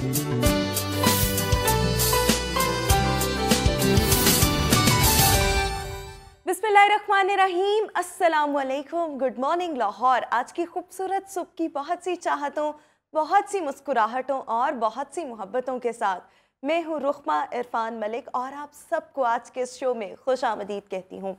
बिस्मिल्लाहिर्रहमानिर्रहीम, अस्सलामुअलैकुम, good morning Lahore. आज की खूबसूरत सुबह की बहुत सी चाहतों, बहुत सी मुस्कुराहटों और बहुत सी मोहब्बतों के साथ मैं हूँ रुखमा इरफान मलिक और आप सबको आज के इस शो में खुश आमदीद कहती हूँ।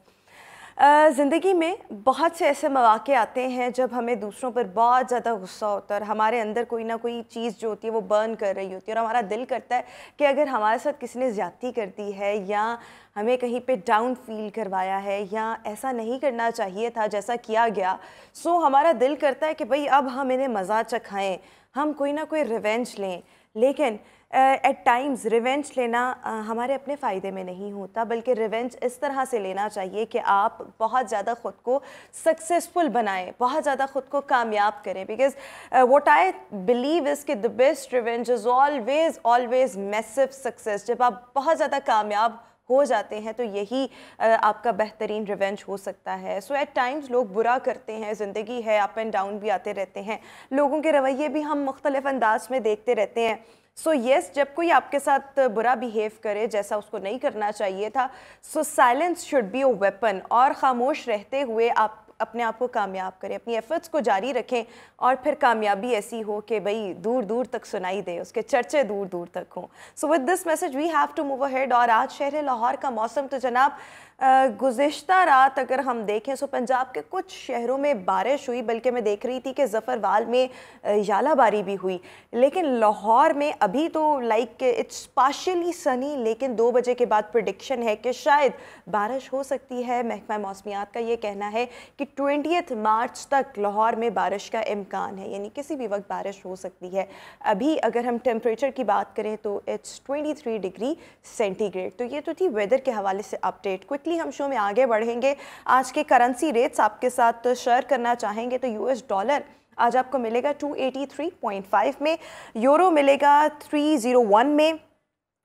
ज़िंदगी में बहुत से ऐसे मौक़े आते हैं जब हमें दूसरों पर बहुत ज़्यादा गुस्सा होता है और हमारे अंदर कोई ना कोई चीज़ जो होती है वो बर्न कर रही होती है और हमारा दिल करता है कि अगर हमारे साथ किसी ने ज़्यादती कर दी है या हमें कहीं पे डाउन फील करवाया है या ऐसा नहीं करना चाहिए था जैसा किया गया, सो हमारा दिल करता है कि भाई अब हम इन्हें मज़ा चखाएँ, हम कोई ना कोई रिवेंज लें। लेकिन एट टाइम्स रिवेंज लेना हमारे अपने फ़ायदे में नहीं होता, बल्कि रिवेंज इस तरह से लेना चाहिए कि आप बहुत ज़्यादा ख़ुद को सक्सेसफुल बनाएं, बहुत ज़्यादा ख़ुद को कामयाब करें। Because what I believe is कि the best revenge is always massive success. जब आप बहुत ज़्यादा कामयाब हो जाते हैं तो यही आपका बेहतरीन रिवेंज हो सकता है। सो एट टाइम्स लोग बुरा करते हैं, ज़िंदगी है, अप एंड डाउन भी आते रहते हैं, लोगों के रवैये भी हम मुख्तलिफ अंदाज में देखते रहते हैं। सो येस, जब कोई आपके साथ बुरा बिहेव करे जैसा उसको नहीं करना चाहिए था, so silence should be a weapon. और ख़ामोश रहते हुए आप अपने आप को कामयाब करें, अपनी एफर्ट्स को जारी रखें और फिर कामयाबी ऐसी हो कि भाई दूर दूर तक सुनाई दे, उसके चर्चे दूर दूर तक हों। So with this message we have to move ahead. और आज शहर लाहौर का मौसम तो जनाब गुज़िश्ता रात अगर हम देखें सो पंजाब के कुछ शहरों में बारिश हुई, बल्कि मैं देख रही थी कि ज़फ़रवाल में यालाबारी भी हुई। लेकिन लाहौर में अभी तो लाइक इट्स पार्शियली सनी, लेकिन 2 बजे के बाद प्रेडिक्शन है कि शायद बारिश हो सकती है। महकमा मौसमियात का ये कहना है कि 20 मार्च तक लाहौर में बारिश का इम्कान है, यानी किसी भी वक्त बारिश हो सकती है। अभी अगर हम टेम्परेचर की बात करें तो इट्स 23 डिग्री सेंटीग्रेड। तो ये तो थी वेदर के हवाले से अपडेट। क्विकली हम शो में आगे बढ़ेंगे, आज के करेंसी रेट्स आपके साथ शेयर करना चाहेंगे। तो यूएस डॉलर आज आपको मिलेगा 283.5 में, यूरो मिलेगा 301 में,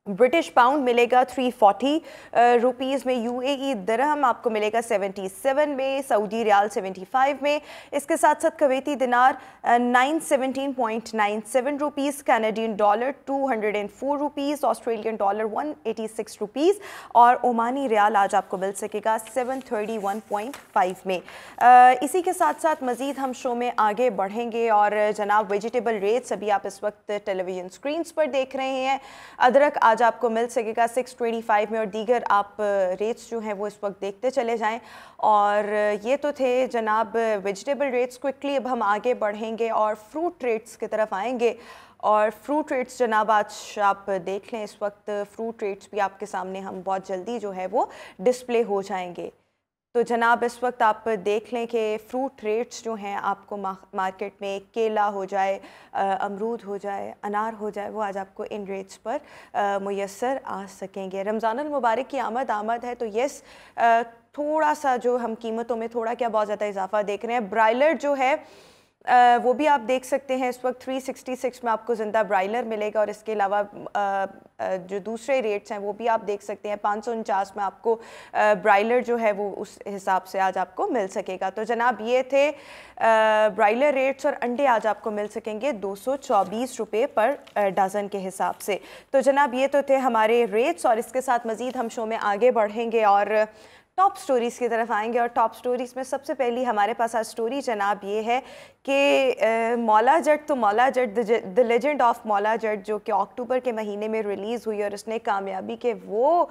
ब्रिटिश पाउंड मिलेगा 340 रुपीज़ में, यूएई दिरहम आपको मिलेगा 77 में, सऊदी रियाल 75 में। इसके साथ साथ कुवैती दिनार 917.97 rupees, Canadian dollar 204 rupees, Australian dollar 186 rupees और ओमानी रियाल आज आपको मिल सकेगा 731.5 में। इसी के साथ साथ मज़ीद हम शो में आगे बढ़ेंगे और जनाब वेजिटेबल रेट्स अभी आप इस वक्त टेलीविज़न स्क्रीन्स पर देख रहे हैं। अदरक आज आपको मिल सकेगा 625 में और दीगर आप रेट्स जो हैं वो इस वक्त देखते चले जाएं। और ये तो थे जनाब वेजिटेबल रेट्स। क्विकली अब हम आगे बढ़ेंगे और फ्रूट रेट्स की तरफ आएंगे। और फ्रूट रेट्स जनाब आज आप देख लें, इस वक्त फ्रूट रेट्स भी आपके सामने हम बहुत जल्दी जो है वो डिस्प्ले हो जाएंगे। तो जनाब इस वक्त आप देख लें कि फ़्रूट रेट्स जो हैं आपको मार्केट में केला हो जाए, अमरूद हो जाए, अनार हो जाए, वो आज आपको इन रेट्स पर मुयस्सर आ सकेंगे। रमज़ानुल मुबारक की आमद है तो यस, थोड़ा सा जो हम कीमतों में थोड़ा क्या बहुत ज़्यादा इजाफा देख रहे हैं। ब्रायलर जो है वो भी आप देख सकते हैं, इस वक्त 366 में आपको ज़िंदा ब्रायलर मिलेगा और इसके अलावा जो दूसरे रेट्स हैं वो भी आप देख सकते हैं। 549 में आपको ब्रायलर जो है वो उस हिसाब से आज आपको मिल सकेगा। तो जनाब ये थे ब्रायलर रेट्स और अंडे आज आपको मिल सकेंगे 224 रुपये पर डज़न के हिसाब से। तो जनाब ये तो थे हमारे रेट्स और इसके साथ मज़ीद हम शो में आगे बढ़ेंगे और टॉप स्टोरीज़ की तरफ आएंगे। और टॉप स्टोरीज़ में सबसे पहली हमारे पास आज स्टोरी जनाब ये है कि मौला जट तो Maula Jatt the legend of Maula Jatt जो कि अक्टूबर के महीने में रिलीज़ हुई और इसने कामयाबी के वो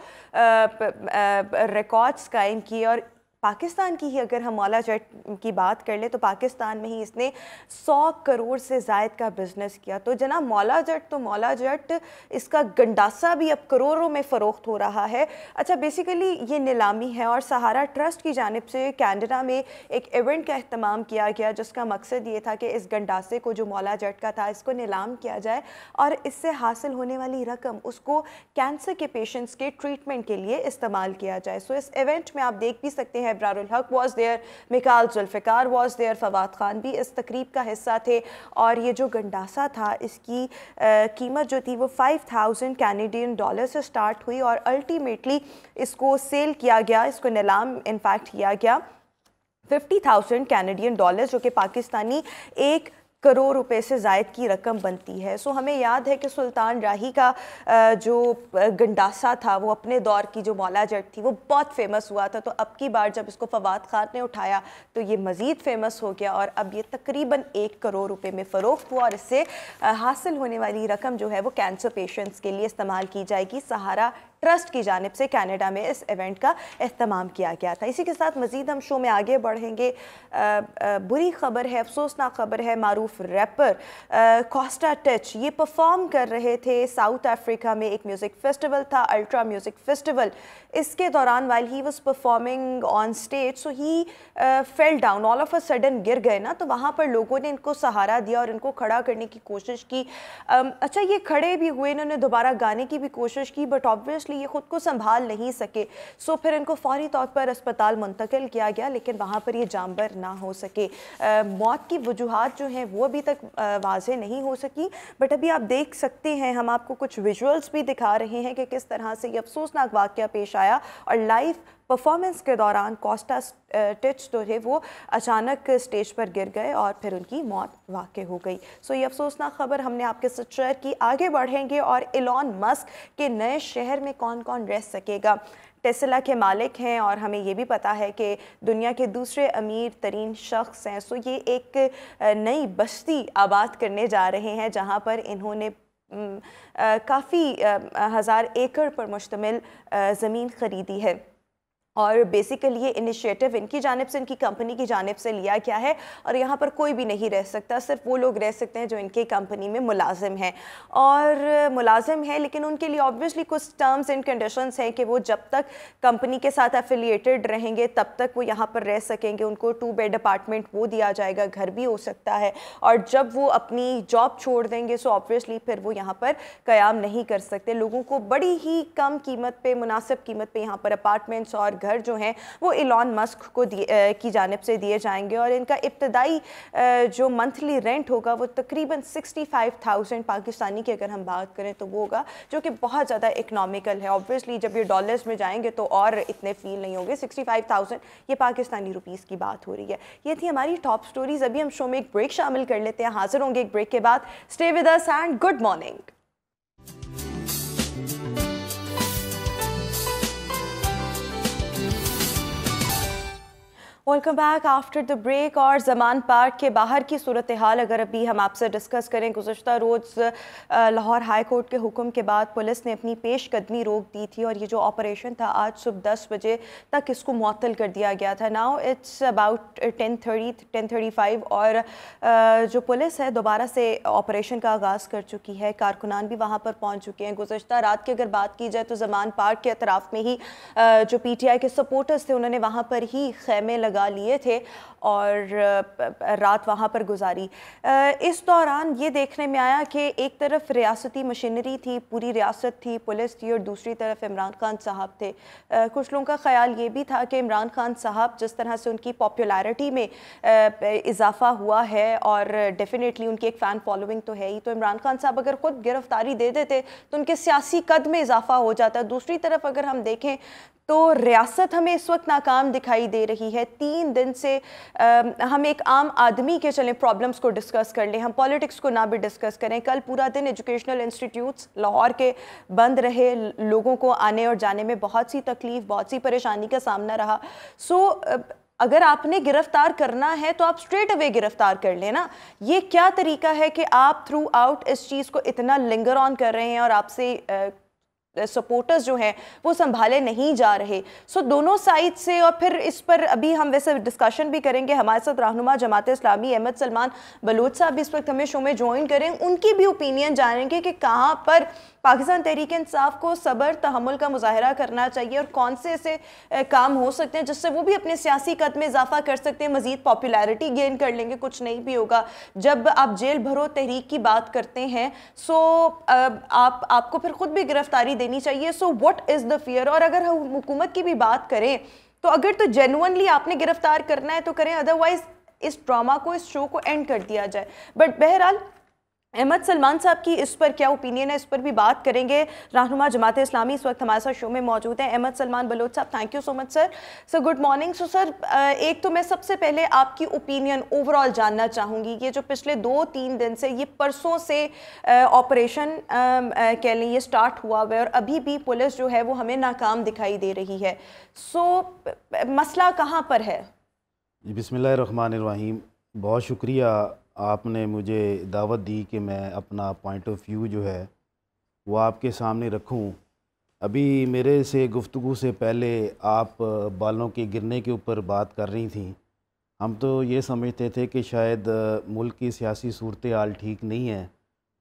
रिकॉर्ड्स कायम किए। और पाकिस्तान की ही अगर हम मौला जट की बात कर लें तो पाकिस्तान में ही इसने 100 करोड़ से ज़ायद का बिज़नेस किया। तो जनाब मौला जट तो मौला जट, इसका गंडासा भी अब करोड़ों में फ़रोख्त हो रहा है। अच्छा, बेसिकली ये नीलामी है और सहारा ट्रस्ट की जानिब से कैनेडा में एक इवेंट का अहतमाम किया गया जिसका मकसद ये था कि इस गंडासे को जो मौला जट का था इसको नीलाम किया जाए और इससे हासिल होने वाली रकम उसको कैंसर के पेशेंट्स के ट्रीटमेंट के लिए इस्तेमाल किया जाए। सो इस इवेंट में आप देख भी सकते हैं Ibrarul Haq was there, Mikaal Zulfiqar was there, Fawad Khan भी इस तकरीब का हिस्सा थे। और ये जो गंडासा था इसकी कीमत जो थी वो 5000 कैनेडियन डॉलर से स्टार्ट हुई और अल्टीमेटली इसको सेल किया गया, इसको नीलाम इनफैक्ट किया गया 50,000 कैनेडियन डॉलर, जो कि पाकिस्तानी 1 करोड़ रुपए से ज़ायद की रकम बनती है। सो हमें याद है कि सुल्तान राही का जो गंडासा था वो अपने दौर की जो मौला जट थी वो बहुत फेमस हुआ था। तो अब की बार जब इसको फवाद खान ने उठाया तो ये मज़ीद फेमस हो गया और अब ये तकरीबन 1 करोड़ रुपए में फ़रोख्त हुआ और इससे हासिल होने वाली रकम जो है वो कैंसर पेशेंट्स के लिए इस्तेमाल की जाएगी। सहारा ट्रस्ट की जानिब से कनाडा में इस इवेंट का अहतमाम किया गया था। इसी के साथ मज़ीद हम शो में आगे बढ़ेंगे। बुरी ख़बर है, अफसोसनाक ख़बर है, मारूफ रैपर कोस्टा टिच ये परफॉर्म कर रहे थे साउथ अफ्रीका में। एक म्यूज़िक फेस्टिवल था, अल्ट्रा म्यूज़िक फेस्टिवल। इसके दौरान while he was performing on stage so he fell down, all of a sudden गिर गए ना। तो वहाँ पर लोगों ने इनको सहारा दिया और इनको खड़ा करने की कोशिश की। अच्छा ये खड़े भी हुए, इन्होंने दोबारा गाने की भी कोशिश की बट ऑब्वियसली ये खुद को संभाल नहीं सके। सो फिर इनको फौरी तौर पर अस्पताल मुंतकिल किया गया लेकिन वहाँ पर ये जानबर ना हो सके। मौत की वजूहात जो हैं वो अभी तक वाज़ेह नहीं हो सकी बट अभी आप देख सकते हैं, हम आपको कुछ विजुअल्स भी दिखा रहे हैं कि किस तरह से ये अफसोसनाक वाक़या पेश आया और लाइव परफॉर्मेंस के दौरान कोस्टा टिच जो है वो अचानक स्टेज पर गिर गए और फिर उनकी मौत वाक़ई हो गई। सो ये अफसोसनाक खबर हमने आपके साथ शेयर की। आगे बढ़ेंगे और एलॉन मस्क के नए शहर में कौन कौन रह सकेगा। टेस्ला के मालिक हैं और हमें ये भी पता है कि दुनिया के दूसरे अमीर तरीन शख्स हैं। सो ये एक नई बस्ती आबाद करने जा रहे हैं जहाँ पर इन्होंने काफ़ी 1000 एकड़ पर मुश्तमिल ज़मीन ख़रीदी है और बेसिकली ये इनिशिएटिव इनकी जानिब से, इनकी कंपनी की जानिब से लिया गया है और यहाँ पर कोई भी नहीं रह सकता, सिर्फ वो लोग रह सकते हैं जो इनके कंपनी में मुलाजिम हैं। और मुलाजिम हैं लेकिन उनके लिए ऑब्वियसली कुछ टर्म्स एंड कंडीशंस हैं कि वो जब तक कंपनी के साथ एफिलिएटेड रहेंगे तब तक वो यहाँ पर रह सकेंगे। उनको 2 बेड अपार्टमेंट वो दिया जाएगा, घर भी हो सकता है। और जब वो अपनी जॉब छोड़ देंगे सो ऑब्वियसली फिर वो यहाँ पर क़याम नहीं कर सकते। लोगों को बड़ी ही कम कीमत पे, मुनासिब कीमत पे यहाँ पर अपार्टमेंट्स और घर जो हैं वो एलॉन मस्क को की जानिब से दिए जाएंगे और इनका इब्तदाई जो मंथली रेंट होगा वो तकरीबन 65,000 पाकिस्तानी की अगर हम बात करें तो वो होगा, जो कि बहुत ज़्यादा इकनॉमिकल है। ऑब्वियसली जब ये डॉलर्स में जाएंगे तो और इतने फील नहीं होंगे। 65,000 ये पाकिस्तानी रुपीस की बात हो रही है। ये थी हमारी टॉप स्टोरीज। अभी हम शो में एक ब्रेक शामिल कर लेते हैं, हाजिर होंगे एक ब्रेक के बाद। Stay with us and good morning. Welcome back after the break. और ज़मान पार्क के बाहर की सूरत हाल अगर अभी हम आपसे डिस्कस करें, गुज़श्ता रोज़ लाहौर हाई कोर्ट के हुक्म के बाद पुलिस ने अपनी पेशकदमी रोक दी थी और ये जो ऑपरेशन था आज सुबह 10 बजे तक इसको मुअत्तल कर दिया गया था। नाउ इट्स अबाउट 10:35 और जो पुलिस है दोबारा से ऑपरेशन का आगाज़ कर चुकी है। कारकुनान भी वहाँ पर पहुँच चुके हैं। गुज़श्ता रात की अगर बात की जाए तो ज़मान पार्क के अतराफ़ में ही जो PTI के सपोर्टर्स थे उन्होंने वहाँ पर ही खैमे लगा लिए थे और रात वहाँ पर गुजारी। इस दौरान ये देखने में आया कि एक तरफ रियासती मशीनरी थी, पूरी रियासत थी, पुलिस थी और दूसरी तरफ इमरान खान साहब थे। कुछ लोगों का ख्याल ये भी था कि इमरान खान साहब जिस तरह से उनकी पॉपुलैरिटी में इजाफा हुआ है और डेफिनेटली उनकी एक फ़ैन फॉलोइंग तो है ही, तो इमरान खान साहब अगर ख़ुद गिरफ्तारी दे देते तो उनके सियासी कद में इजाफा हो जाता। दूसरी तरफ अगर हम देखें तो रियासत हमें इस वक्त नाकाम दिखाई दे रही है। 3 दिन से हम एक आम आदमी के चलें प्रॉब्लम्स को डिस्कस कर लें, हम पॉलिटिक्स को ना भी डिस्कस करें। कल पूरा दिन एजुकेशनल इंस्टीट्यूट्स लाहौर के बंद रहे, लोगों को आने और जाने में बहुत सी तकलीफ, बहुत सी परेशानी का सामना रहा। सो अगर आपने गिरफ्तार करना है तो आप स्ट्रेट अवे गिरफ्तार कर लेना। ये क्या तरीका है कि आप थ्रू आउट इस चीज़ को इतना लिंगर ऑन कर रहे हैं और आपसे सपोर्टर्स जो हैं वो संभाले नहीं जा रहे। सो दोनों साइड से, और फिर इस पर अभी हम वैसे डिस्कशन भी करेंगे। हमारे साथ रहनुमा जमात इस्लामी अहमद सलमान बलोच साहब इस वक्त हमें शो में ज्वाइन करें, उनकी भी ओपिनियन जानेंगे कि कहाँ पर पाकिस्तान तहरीक इंसाफ को सब्र तहम्मुल का मुजाहरा करना चाहिए और कौन से ऐसे काम हो सकते हैं जिससे वो भी अपने सियासी कद में इजाफा कर सकते हैं, मजीद पॉपुलैरिटी गेन कर लेंगे। कुछ नहीं भी होगा जब आप जेल भरो तहरीक की बात करते हैं। सो आपको फिर खुद भी गिरफ्तारी देनी चाहिए। So what is the fear. और अगर हम हुकूमत की भी बात करें तो अगर तो जेन्युइनली आपने गिरफ्तार करना है तो करें, अदरवाइज इस ड्रामा को, इस शो को एंड कर दिया जाए। बट बहरहाल अहमद सलमान साहब की इस पर क्या ओपिनियन है, इस पर भी बात करेंगे। रहनुमा जमात इस्लामी इस वक्त हमारे साथ शो में मौजूद हैं, अहमद सलमान बलोच साहब। Thank you so much sir. Sir good morning. So sir, एक तो मैं सबसे पहले आपकी ओपिनियन ओवरऑल जानना चाहूँगी। ये जो पिछले 2-3 दिन से, ये परसों से ऑपरेशन कह लें ये स्टार्ट हुआ हुआ है और अभी भी पुलिस जो है वो हमें नाकाम दिखाई दे रही है। सो मसला कहाँ पर है? बिस्मिल्लाहिर्रहमानिर्रहीम। बहुत शुक्रिया, आपने मुझे दावत दी कि मैं अपना पॉइंट ऑफ व्यू जो है वो आपके सामने रखूं। अभी मेरे से गुफ्तगू से पहले आप बालों के गिरने के ऊपर बात कर रही थी। हम तो ये समझते थे कि शायद मुल्क की सियासी सूरत हाल ठीक नहीं है,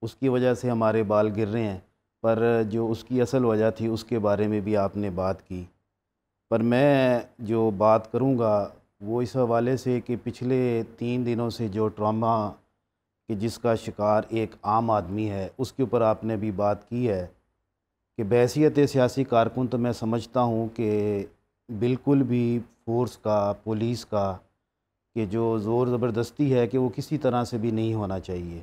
उसकी वजह से हमारे बाल गिर रहे हैं, पर जो उसकी असल वजह थी उसके बारे में भी आपने बात की। पर मैं जो बात करूँगा वो इस हवाले से कि पिछले 3 दिनों से जो ट्रॉमा कि जिसका शिकार एक आम आदमी है, उसके ऊपर आपने भी बात की है कि बहैसियत सियासी कारकुन तो मैं समझता हूँ कि बिल्कुल भी फोर्स का, पुलिस का कि जो ज़ोर ज़बरदस्ती है कि वो किसी तरह से भी नहीं होना चाहिए।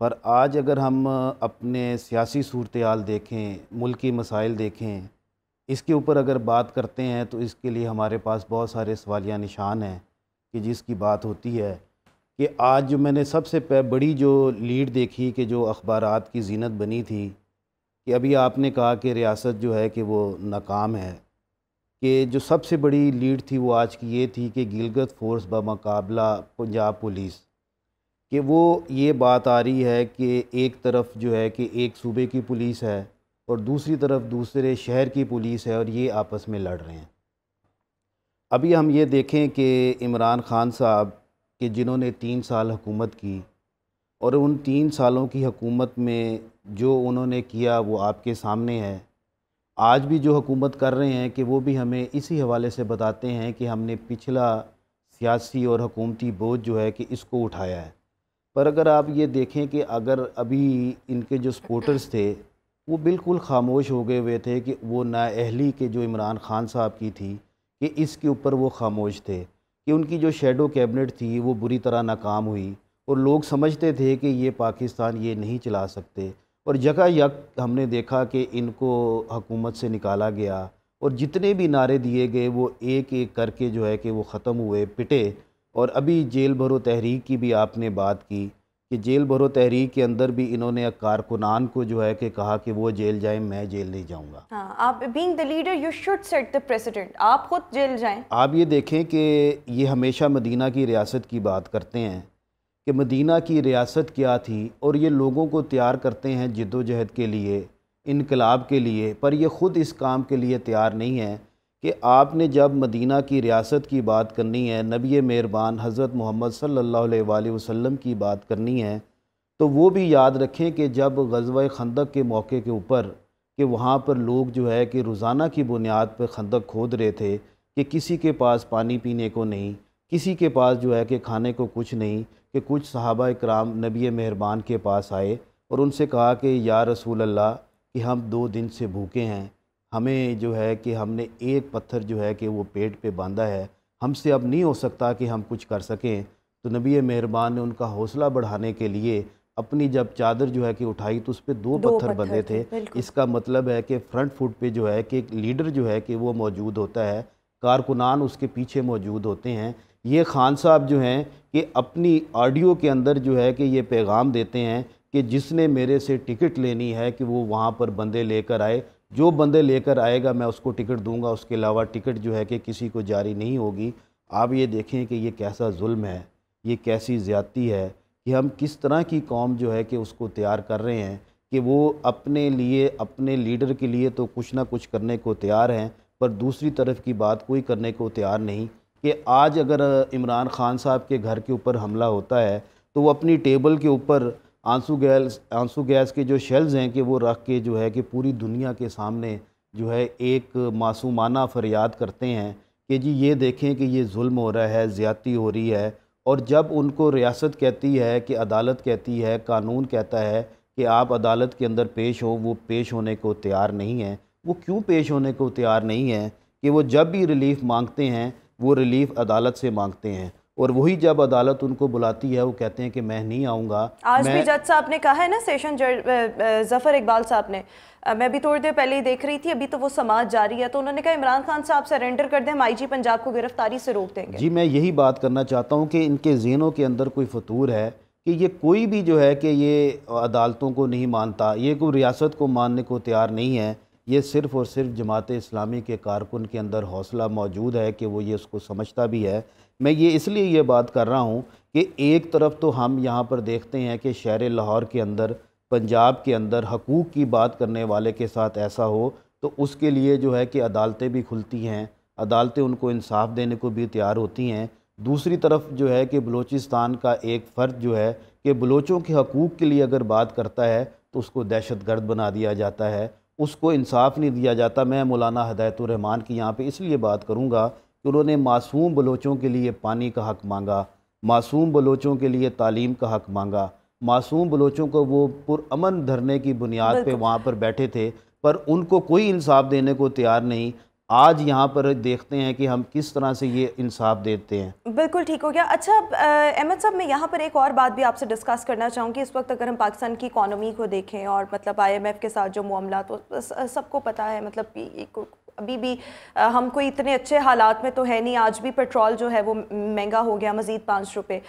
पर आज अगर हम अपने सियासी सूरत हाल देखें, मुल्की मसाइल देखें, इसके ऊपर अगर बात करते हैं तो इसके लिए हमारे पास बहुत सारे सवालिया निशान हैं कि जिसकी बात होती है कि आज जो मैंने सबसे बड़ी जो लीड देखी कि जो अखबारात की ज़ीनत बनी थी कि अभी आपने कहा कि रियासत जो है कि वो नाकाम है, कि जो सबसे बड़ी लीड थी वो आज की ये थी कि गिलगित फोर्स बमुकाबला पंजाब पुलिस, कि वो ये बात आ रही है कि एक तरफ जो है कि एक सूबे की पुलिस है और दूसरी तरफ दूसरे शहर की पुलिस है और ये आपस में लड़ रहे हैं। अभी हम ये देखें कि इमरान खान साहब कि जिन्होंने 3 साल हुकूमत की और उन 3 सालों की हुकूमत में जो उन्होंने किया वो आपके सामने है। आज भी जो हुकूमत कर रहे हैं कि वो भी हमें इसी हवाले से बताते हैं कि हमने पिछला सियासी और हुकूमती बोझ जो है कि इसको उठाया है। पर अगर आप ये देखें कि अगर अभी इनके जो सपोर्टर्स थे वो बिल्कुल खामोश हो गए हुए थे कि वो नाअहली के जो इमरान खान साहब की थी कि इसके ऊपर वो खामोश थे कि उनकी जो शैडो कैबिनेट थी वो बुरी तरह नाकाम हुई और लोग समझते थे कि ये पाकिस्तान ये नहीं चला सकते। और जगह यक हमने देखा कि इनको हुकूमत से निकाला गया और जितने भी नारे दिए गए वो एक एक करके जो है कि वो ख़त्म हुए, पिटे। और अभी जेल भरो तहरीक की भी आपने बात की कि जेल भरो तहरीक के अंदर भी इन्होंने कारकुनान को जो है कि कहा कि वो जेल जाएं, मैं जेल नहीं जाऊंगा। हाँ, आप being the leader you should set the president, आप खुद जेल जाएं। आप ये देखें कि ये हमेशा मदीना की रियासत की बात करते हैं कि मदीना की रियासत क्या थी और ये लोगों को तैयार करते हैं जद्दोजहद के लिए, इनकलाब के लिए, पर ये ख़ुद इस काम के लिए तैयार नहीं है कि आपने जब मदीना की रियासत की बात करनी है, नबी मेहरबान हज़रत मोहम्मद सल्लल्लाहु अलैहि वसल्लम की बात करनी है, तो वो भी याद रखें कि जब ग़ज़वा खंदक के मौके के ऊपर कि वहाँ पर लोग जो है कि रोज़ाना की बुनियाद पर खंदक खोद रहे थे कि किसी के पास पानी पीने को नहीं, किसी के पास जो है कि खाने को कुछ नहीं, कि कुछ सहाबा इकराम नबी मेहरबान के पास आए और उनसे कहा कि या रसूल अल्लाह कि हम 2 दिन से भूखे हैं, हमें जो है कि हमने एक पत्थर जो है कि वो पेट पे बांधा है, हमसे अब नहीं हो सकता कि हम कुछ कर सकें। तो नबी मेहरबान ने उनका हौसला बढ़ाने के लिए अपनी जब चादर जो है कि उठाई तो उस पर 2 पत्थर बंधे थे। इसका मतलब है कि फ्रंट फुट पे जो है कि एक लीडर जो है कि वो मौजूद होता है, कारकुनान उसके पीछे मौजूद होते हैं। ये खान साहब जो हैं कि अपनी ऑडियो के अंदर जो है कि ये पैगाम देते हैं कि जिसने मेरे से टिकट लेनी है कि वो वहाँ पर बंदे लेकर आए, जो बंदे लेकर आएगा मैं उसको टिकट दूंगा, उसके अलावा टिकट जो है कि किसी को जारी नहीं होगी। आप ये देखें कि ये कैसा जुल्म है, ये कैसी ज़्यादती है कि हम किस तरह की कौम जो है कि उसको तैयार कर रहे हैं कि वो अपने लिए, अपने लीडर के लिए तो कुछ ना कुछ करने को तैयार हैं, पर दूसरी तरफ की बात कोई करने को तैयार नहीं। कि आज अगर इमरान खान साहब के घर के ऊपर हमला होता है तो वो अपनी टेबल के ऊपर आंसू गैस के जो शेल्स हैं कि वो रख के जो है कि पूरी दुनिया के सामने जो है एक मासूमाना फरियाद करते हैं कि जी ये देखें कि ये जुल्म हो रहा है, ज़्यादती हो रही है। और जब उनको रियासत कहती है कि अदालत कहती है, कानून कहता है कि आप अदालत के अंदर पेश हो, वो पेश होने को तैयार नहीं है। वो क्यों पेश होने को तैयार नहीं है कि वो जब भी रिलीफ़ मांगते हैं वो रिलीफ़ अदालत से मांगते हैं और वही जब अदालत उनको बुलाती है वो कहते हैं कि मैं नहीं आऊँगा। आज भी जज साहब ने कहा है ना, सेशन जज ज़फ़र इकबाल साहब ने, मैं भी थोड़ी देर पहले ही देख रही थी, अभी तो वो समाअत जारी है, तो उन्होंने कहा इमरान खान साहब सरेंडर कर दें, हम आईजी पंजाब को गिरफ्तारी से रोक देंगे। जी मैं यही बात करना चाहता हूँ कि इनके ज़हनों के अंदर कोई फतूर है कि ये कोई भी जो है कि ये अदालतों को नहीं मानता, ये कोई रियासत को मानने को तैयार नहीं है। ये सिर्फ़ और सिर्फ जमात इस्लामी के कारकुन के अंदर हौसला मौजूद है कि वो ये उसको समझता भी है। मैं ये इसलिए ये बात कर रहा हूँ कि एक तरफ तो हम यहाँ पर देखते हैं कि शहर लाहौर के अंदर, पंजाब के अंदर हकूक़ की बात करने वाले के साथ ऐसा हो तो उसके लिए जो है कि अदालतें भी खुलती हैं, अदालतें उनको इंसाफ देने को भी तैयार होती हैं। दूसरी तरफ जो है कि बलूचिस्तान का एक फ़र्द जो है कि बलोचों के हकूक़ के लिए अगर बात करता है तो उसको दहशतगर्द बना दिया जाता है, उसको इंसाफ नहीं दिया जाता। मैं मौलाना हिदायतुर रहमान की यहाँ पे इसलिए बात करूँगा कि उन्होंने मासूम बलोचों के लिए पानी का हक़ मांगा, मासूम बलोचों के लिए तालीम का हक़ मांगा, मासूम बलोचों को वो पुरअमन धरने की बुनियाद पे वहाँ पर बैठे थे, पर उनको कोई इंसाफ देने को तैयार नहीं। आज यहाँ पर देखते हैं कि हम किस तरह से ये इंसाफ देते हैं। बिल्कुल ठीक हो गया। अच्छा अहमद साहब, मैं यहाँ पर एक और बात भी आपसे डिस्कस करना चाहूँगी। इस वक्त अगर हम पाकिस्तान की इकॉनमी को देखें और मतलब IMF के साथ जो मामला, तो सबको पता है मतलब अभी भी हम कोई इतने अच्छे हालात में तो है नहीं। आज भी पेट्रोल जो है वो महंगा हो गया मज़ीद 5 रुपये।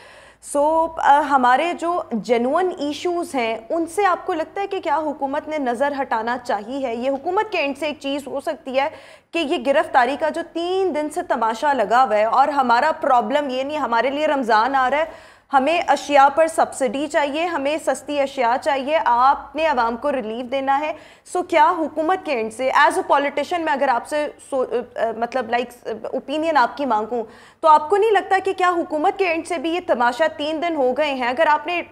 हमारे जो जेन्युइन इश्यूज़ हैं उनसे आपको लगता है कि क्या हुकूमत ने नज़र हटाना चाहिए? ये हुकूमत के एंड से एक चीज़ हो सकती है कि ये गिरफ्तारी का जो 3 दिन से तमाशा लगा हुआ है, और हमारा प्रॉब्लम ये नहीं, हमारे लिए रमज़ान आ रहा है, हमें अशिया पर सब्सिडी चाहिए, हमें सस्ती अशिया चाहिए, आपने आवाम को रिलीफ देना है। क्या हुकूमत के एंड से एज अ पॉलिटिशियन मैं अगर आपसे मतलब ओपिनियन आपकी मांगूं, तो आपको नहीं लगता कि क्या हुकूमत के एंड से भी ये तमाशा 3 दिन हो गए हैं? अगर आपने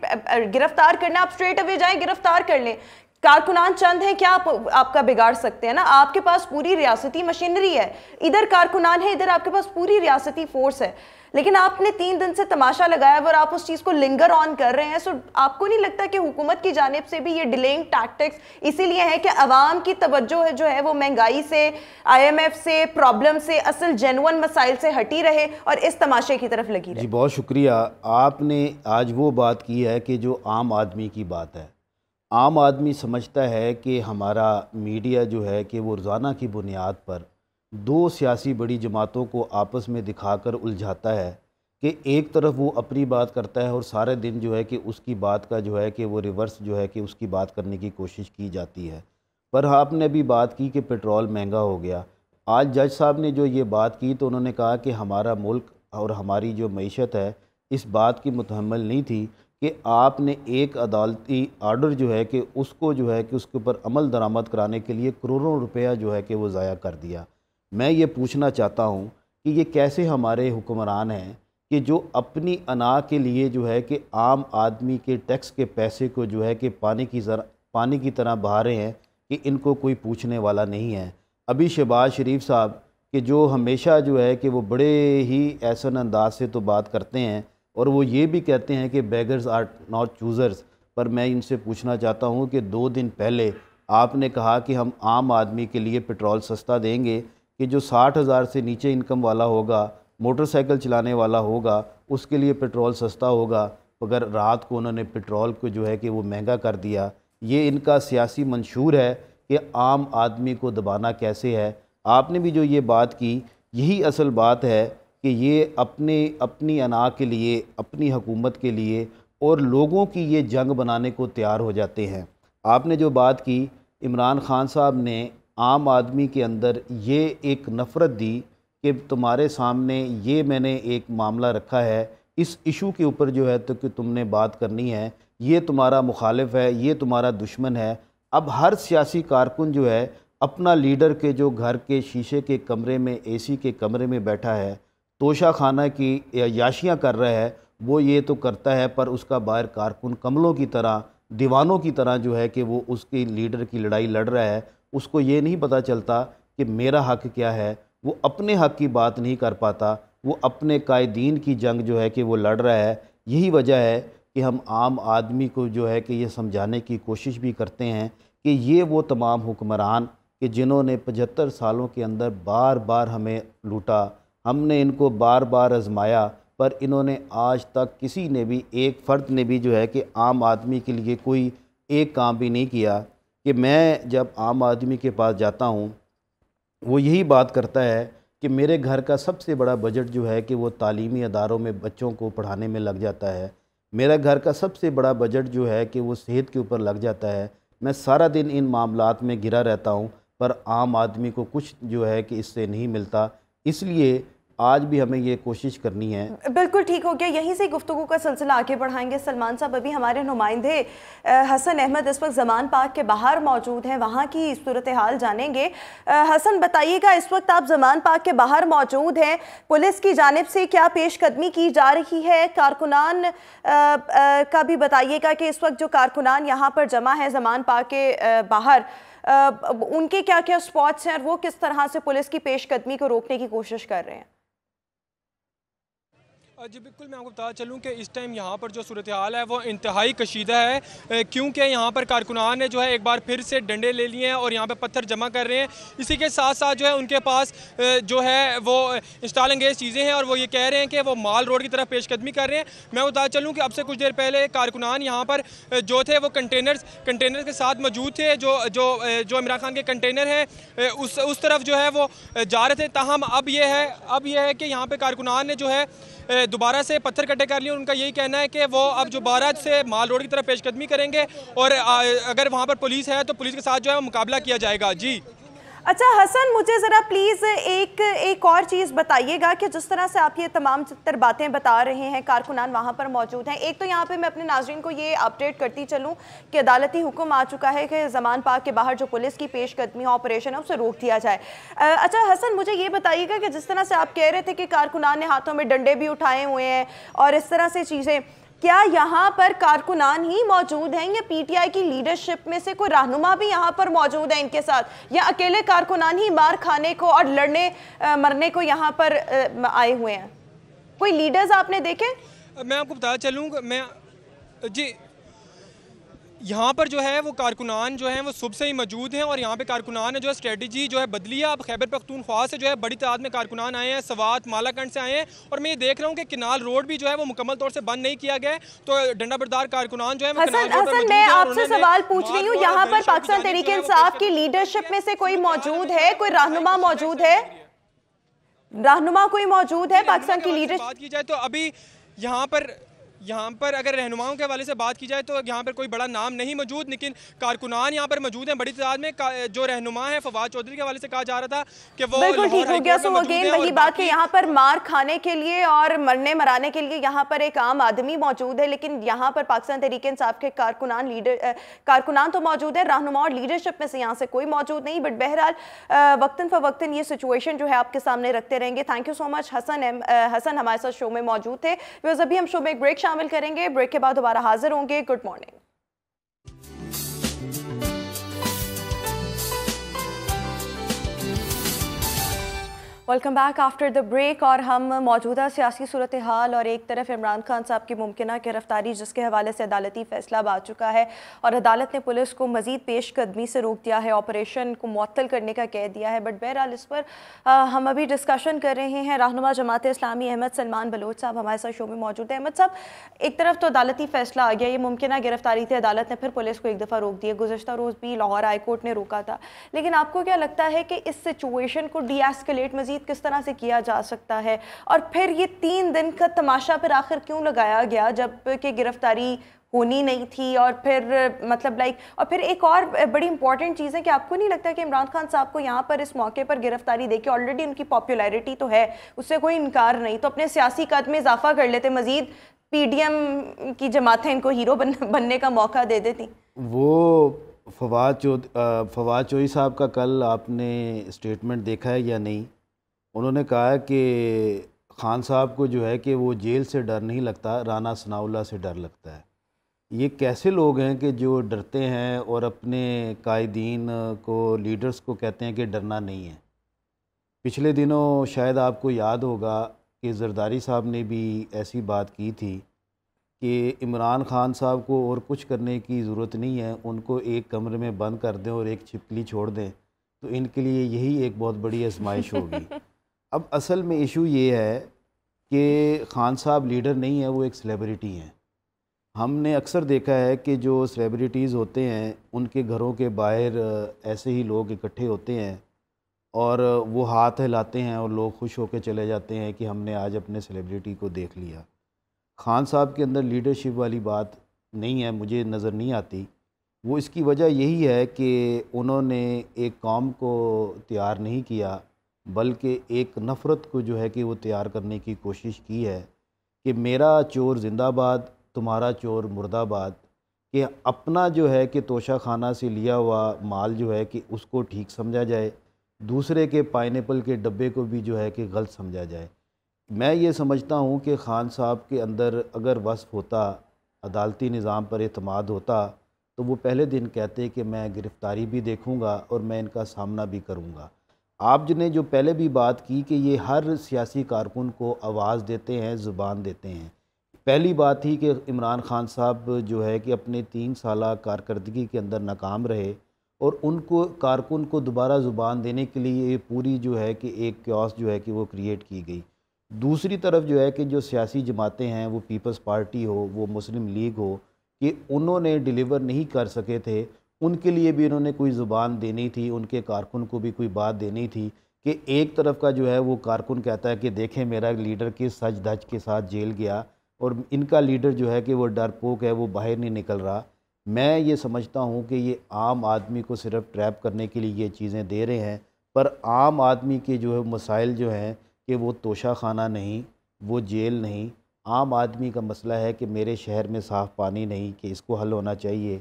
गिरफ्तार करना, आप स्ट्रेट अवे जाएं, गिरफ्तार कर लें। कारकुनान चंद हैं, क्या आपका बिगाड़ सकते हैं ना? आपके पास पूरी रियासती मशीनरी है, इधर कारकुनान है, इधर आपके पास पूरी रियासती फोर्स है, लेकिन आपने 3 दिन से तमाशा लगाया और आप उस चीज़ को लिंगर ऑन कर रहे हैं। आपको नहीं लगता कि हुकूमत की जानिब से भी ये डिलेइंग टैक्टिक्स इसीलिए है कि अवाम की तवज्जो है जो है वो महंगाई से, IMF से, प्रॉब्लम से, असल जेन्युइन मसाइल से हटी रहे और इस तमाशे की तरफ लगी रहे? जी बहुत शुक्रिया। आपने आज वो बात की है कि जो आम आदमी की बात है। आम आदमी समझता है कि हमारा मीडिया जो है कि वो रोज़ाना की बुनियाद पर 2 सियासी बड़ी जमातों को आपस में दिखाकर उलझाता है कि एक तरफ वो अपनी बात करता है और सारे दिन जो है कि उसकी बात का जो है कि वो रिवर्स जो है कि उसकी बात करने की कोशिश की जाती है। पर आपने भी बात की कि पेट्रोल महंगा हो गया। आज जज साहब ने जो ये बात की तो उन्होंने कहा कि हमारा मुल्क और हमारी जो मईशत है इस बात की मुतहम्मिल नहीं थी कि आपने एक अदालती आर्डर जो है कि उसको जो है कि उसके ऊपर अमल दरामद कराने के लिए करोड़ों रुपया जो है कि वो ज़ाया कर दिया। मैं ये पूछना चाहता हूँ कि ये कैसे हमारे हुक्मरान हैं कि जो अपनी अना के लिए जो है कि आम आदमी के टैक्स के पैसे को जो है कि पानी की तरह बहा रहे हैं कि इनको कोई पूछने वाला नहीं है। अभी शहबाज शरीफ साहब कि जो हमेशा जो है कि वो बड़े ही ऐसन अंदाज से तो बात करते हैं और वो ये भी कहते हैं कि बेगर्स आर नॉट चूज़र्स, पर मैं इनसे पूछना चाहता हूँ कि 2 दिन पहले आपने कहा कि हम आम आदमी के लिए पेट्रोल सस्ता देंगे, कि जो 60,000 से नीचे इनकम वाला होगा, मोटरसाइकिल चलाने वाला होगा, उसके लिए पेट्रोल सस्ता होगा, मगर रात को उन्होंने पेट्रोल को जो है कि वो महंगा कर दिया। ये इनका सियासी मंशूर है कि आम आदमी को दबाना कैसे है। आपने भी जो ये बात की, यही असल बात है कि ये अपनी अना के लिए, अपनी हुकूमत के लिए और लोगों की ये जंग बनाने को तैयार हो जाते हैं। आपने जो बात की, इमरान खान साहब ने आम आदमी के अंदर ये एक नफ़रत दी कि तुम्हारे सामने ये मैंने एक मामला रखा है, इस इशू के ऊपर जो है तो कि तुमने बात करनी है, ये तुम्हारा मुखालिफ है, ये तुम्हारा दुश्मन है। अब हर सियासी कारकुन जो है अपना लीडर के जो घर के शीशे के कमरे में, AC के कमरे में बैठा है, तोशा खाना की याशियाँ कर रहा है, वो ये तो करता है, पर उसका बाहर कारकुन कमलों की तरह, दीवानों की तरह जो है कि वो उसके लीडर की लड़ाई लड़ रहा है। उसको ये नहीं पता चलता कि मेरा हक़ क्या है। वो अपने हक़ की बात नहीं कर पाता, वो अपने कायदीन की जंग जो है कि वो लड़ रहा है। यही वजह है कि हम आम आदमी को जो है कि ये समझाने की कोशिश भी करते हैं कि ये वो तमाम हुक्मरान कि जिन्होंने 75 सालों के अंदर बार बार हमें लूटा, हमने इनको बार बार आजमाया, पर इन्होंने आज तक किसी ने भी, एक फ़र्द ने भी जो है कि आम आदमी के लिए कोई एक काम भी नहीं किया। कि मैं जब आम आदमी के पास जाता हूँ, वो यही बात करता है कि मेरे घर का सबसे बड़ा बजट जो है कि वो तालीमी अदारों में बच्चों को पढ़ाने में लग जाता है। मेरा घर का सबसे बड़ा बजट जो है कि वो सेहत के ऊपर लग जाता है। मैं सारा दिन इन मामलात में घिरा रहता हूँ, पर आम आदमी को कुछ जो है कि इससे नहीं मिलता। इसलिए आज भी हमें ये कोशिश करनी है। बिल्कुल ठीक हो गया, यहीं से गुफ्तगू का सिलसिला आगे बढ़ाएंगे। सलमान साहब, अभी हमारे नुमाइंदे हसन अहमद इस वक्त ज़मान पार्क के बाहर मौजूद हैं, वहाँ की सूरत हाल जानेंगे। हसन, बताइएगा, इस वक्त आप ज़मान पार्क के बाहर मौजूद हैं, पुलिस की जानिब से क्या पेशकदमी की जा रही है? कारकुनान का भी बताइएगा कि इस वक्त जो कारकुनान यहाँ पर जमा है ज़मान पार्क के बाहर, उनके क्या क्या स्पॉट्स हैं और वो किस तरह से पुलिस की पेशकदमी को रोकने की कोशिश कर रहे हैं? जी बिल्कुल, मैं आपको बताना चलूँ कि इस टाइम यहाँ पर जो सूरत हाल है वो इंतहाई कशीदा है, क्योंकि यहाँ पर कारकुनान ने जो है एक बार फिर से डंडे ले लिए हैं और यहाँ पे पत्थर जमा कर रहे हैं। इसी के साथ साथ जो है उनके पास जो है वो इंस्टॉल अंगेज चीज़ें हैं और वो ये कह रहे हैं कि वो माल रोड की तरफ पेशकदमी कर रहे हैं। मैं बताना चलूँ कि अब से कुछ देर पहले कारकुनान यहाँ पर जो थे वो कंटेनर के साथ मौजूद थे। जो इमरान खान के कंटेनर हैं उस तरफ जो है वो जा रहे थे। ताहम अब यह है कि यहाँ पर कारकुनान ने जो है दोबारा से पत्थर इकट्ठे कर लिए। उनका यही कहना है कि वो अब दोबारा से माल रोड की तरफ पेशकदमी करेंगे और अगर वहाँ पर पुलिस है तो पुलिस के साथ जो है मुकाबला किया जाएगा। जी अच्छा हसन, मुझे ज़रा प्लीज़ एक और चीज़ बताइएगा कि जिस तरह से आप ये तमाम तर बातें बता रहे हैं, कारकुनान वहाँ पर मौजूद हैं। एक तो यहाँ पे मैं अपने नाज़रीन को ये अपडेट करती चलूँ कि अदालती हुक्म आ चुका है कि ज़मान पार्क के बाहर जो पुलिस की पेशकदमी ऑपरेशन है उसे रोक दिया जाए। अच्छा हसन, मुझे ये बताइएगा कि जिस तरह से आप कह रहे थे कि कारकुनान ने हाथों में डंडे भी उठाए हुए हैं और इस तरह से चीज़ें, क्या यहाँ पर कारकुनान ही मौजूद हैं या पीटीआई की लीडरशिप में से कोई रहनुमा भी यहाँ पर मौजूद है इनके साथ, या अकेले कारकुनान ही मार खाने को और लड़ने मरने को यहाँ पर आए हुए हैं? कोई लीडर्स आपने देखे? मैं आपको बताना चलूँ, जी यहाँ पर जो है वो कारकुनान जो हैं वो सुबह से ही मौजूद हैं और यहाँ पे कारकुनान ने जो है स्ट्रेटजी जो है बदली है। अब खैबर पख्तूनख्वा से जो है बड़ी तादाद में कारकुनान आए हैं, सवात मालाकंड से आए हैं और मैं ये देख रहा हूँ कि किनाल रोड भी जो है वो मुकम्मल तौर से बंद नहीं किया गया है। तो डंडा बरदार कारकुनान जो है हसन, मैं आपसे सवाल पूछ रही हूँ, यहाँ पर पाकिस्तान तहरीक इंसाफ की लीडरशिप में से कोई मौजूद है, कोई रहनुमा मौजूद है? रहनुमा कोई मौजूद है पाकिस्तान की लीडरशिप? बात की जाए तो अभी यहाँ पर अगर रहनुमाओं के हवाले से बात की जाए तो यहाँ पर कोई बड़ा नाम नहीं मौजूद, लेकिन कारकुनान यहाँ पर मौजूद हैं बड़ी तादाद में। जो रहनुमा है फवाद चौधरी के हवाले से कहा जा रहा था कि वो बिल्कुल ठीक हो गया। सो अगेन वही बात कि यहाँ पर मार खाने के लिए और मरने मराने के लिए यहाँ पर एक आम आदमी मौजूद है, लेकिन यहाँ पर पाकिस्तान तहरीक इंसाफ के कारकुनान तो मौजूद है, रहनुमा और लीडरशिप में से यहाँ से कोई मौजूद नहीं। बट बहरहाल वक्तन फ़वक्तन ये सिचुएशन जो है आपके सामने रखते रहेंगे। Thank you so much Hasan हमारे साथ शो में मौजूद थे। अभी हम शो में एक ब्रेक शामिल करेंगे, ब्रेक के बाद दोबारा हाजिर होंगे। Good morning. Welcome back after the break. और हम मौजूदा सियासी सूरत हाल और एक तरफ इमरान खान साहब की मुमकिना गिरफ्तारी जिसके हवाले से अदालती फैसला आ चुका है और अदालत ने पुलिस को मज़ीद पेशकदमी से रोक दिया है, ऑपरेशन को मुअत्तल करने का कह दिया है। बट बहरहाल इस पर हम अभी डिस्कशन कर रहे हैं। रहनुमा जमात इस्लामी अहमद सलमान बलोच साहब हमारे साथ शो में मौजूद है। अहमद साहब, एक तरफ तो अदालती फैसला आ गया, ये मुमकिना गिरफ्तारी थी, अदालत ने फिर पुलिस को एक दफ़ा रोक दिया, गुज़श्ता रोज़ भी लाहौर हाई कोर्ट ने रोका था, लेकिन आपको क्या लगता है कि इस सिचुएशन को डी एस्केलेट मज़ीद किस तरह से किया जा सकता है? और फिर ये 3 दिन का तमाशा फिर आखिर क्यों लगाया गया जब कि गिरफ्तारी होनी नहीं थी? और फिर मतलब और फिर एक और बड़ी इंपॉर्टेंट चीज़ है कि आपको नहीं लगता कि इमरान खान साहब को यहाँ पर इस मौके पर गिरफ्तारी देके ऑलरेडी उनकी पॉपुलैरिटी तो है, उससे कोई इनकार नहीं, तो अपने सियासी कद में इजाफा कर लेते, मजीद पीडीएम की जमातें इनको हीरो बनने का मौका दे देती? वो फवाद चौधरी साहब का कल आपने स्टेटमेंट देखा है या नहीं? उन्होंने कहा है कि खान साहब को जो है कि वो जेल से डर नहीं लगता, राना सनाउल्लाह से डर लगता है। ये कैसे लोग हैं कि जो डरते हैं और अपने कायदीन को, लीडर्स को कहते हैं कि डरना नहीं है। पिछले दिनों शायद आपको याद होगा कि जरदारी साहब ने भी ऐसी बात की थी कि इमरान खान साहब को और कुछ करने की ज़रूरत नहीं है, उनको एक कमरे में बंद कर दें और एक छिपकली छोड़ दें तो इनके लिए यही एक बहुत बड़ी आजमाइश होगी। अब असल में इशू ये है कि खान साहब लीडर नहीं है, वो एक सेलिब्रिटी हैं। हमने अक्सर देखा है कि जो सेलिब्रिटीज़ होते हैं उनके घरों के बाहर ऐसे ही लोग इकट्ठे होते हैं और वो हाथ हिलाते हैं और लोग खुश होकर चले जाते हैं कि हमने आज अपने सेलिब्रिटी को देख लिया। खान साहब के अंदर लीडरशिप वाली बात नहीं है, मुझे नज़र नहीं आती। वो इसकी वजह यही है कि उन्होंने एक कौम को तैयार नहीं किया, बल्कि एक नफ़रत को जो है कि वो तैयार करने की कोशिश की है कि मेरा चोर जिंदाबाद, तुम्हारा चोर मुर्दाबाद। कि अपना जो है कि तोशा खाना से लिया हुआ माल जो है कि उसको ठीक समझा जाए, दूसरे के पाइनएप्पल के डब्बे को भी जो है कि गलत समझा जाए। मैं ये समझता हूँ कि खान साहब के अंदर अगर वस्फ़ होता, अदालती निज़ाम पर एतमाद होता, तो वो पहले दिन कहते कि मैं गिरफ़्तारी भी देखूँगा और मैं इनका सामना भी करूँगा। आपने जो पहले भी बात की कि ये हर सियासी कारकुन को आवाज़ देते हैं, ज़ुबान देते हैं। पहली बात थी कि इमरान खान साहब जो है कि अपने 3 साला कारकर्दगी के अंदर नाकाम रहे और उनको कारकुन को दोबारा ज़ुबान देने के लिए ये पूरी जो है कि एक क्यास जो है कि वो क्रिएट की गई। दूसरी तरफ जो है कि जो सियासी जमातें हैं, वो पीपल्स पार्टी हो, वो मुस्लिम लीग हो, कि उन्होंने डिलीवर नहीं कर सके थे, उनके लिए भी इन्होंने कोई ज़ुबान देनी थी, उनके कारकुन को भी कोई बात देनी थी। कि एक तरफ का जो है वो कारकुन कहता है कि देखें मेरा लीडर किस सच धज के साथ जेल गया और इनका लीडर जो है कि वो डरपोक है, वो बाहर नहीं निकल रहा। मैं ये समझता हूँ कि ये आम आदमी को सिर्फ ट्रैप करने के लिए ये चीज़ें दे रहे हैं, पर आम आदमी के जो है मसाइल जो हैं कि वो तोशा खाना नहीं, वो जेल नहीं। आम आदमी का मसला है कि मेरे शहर में साफ़ पानी नहीं, कि इसको हल होना चाहिए।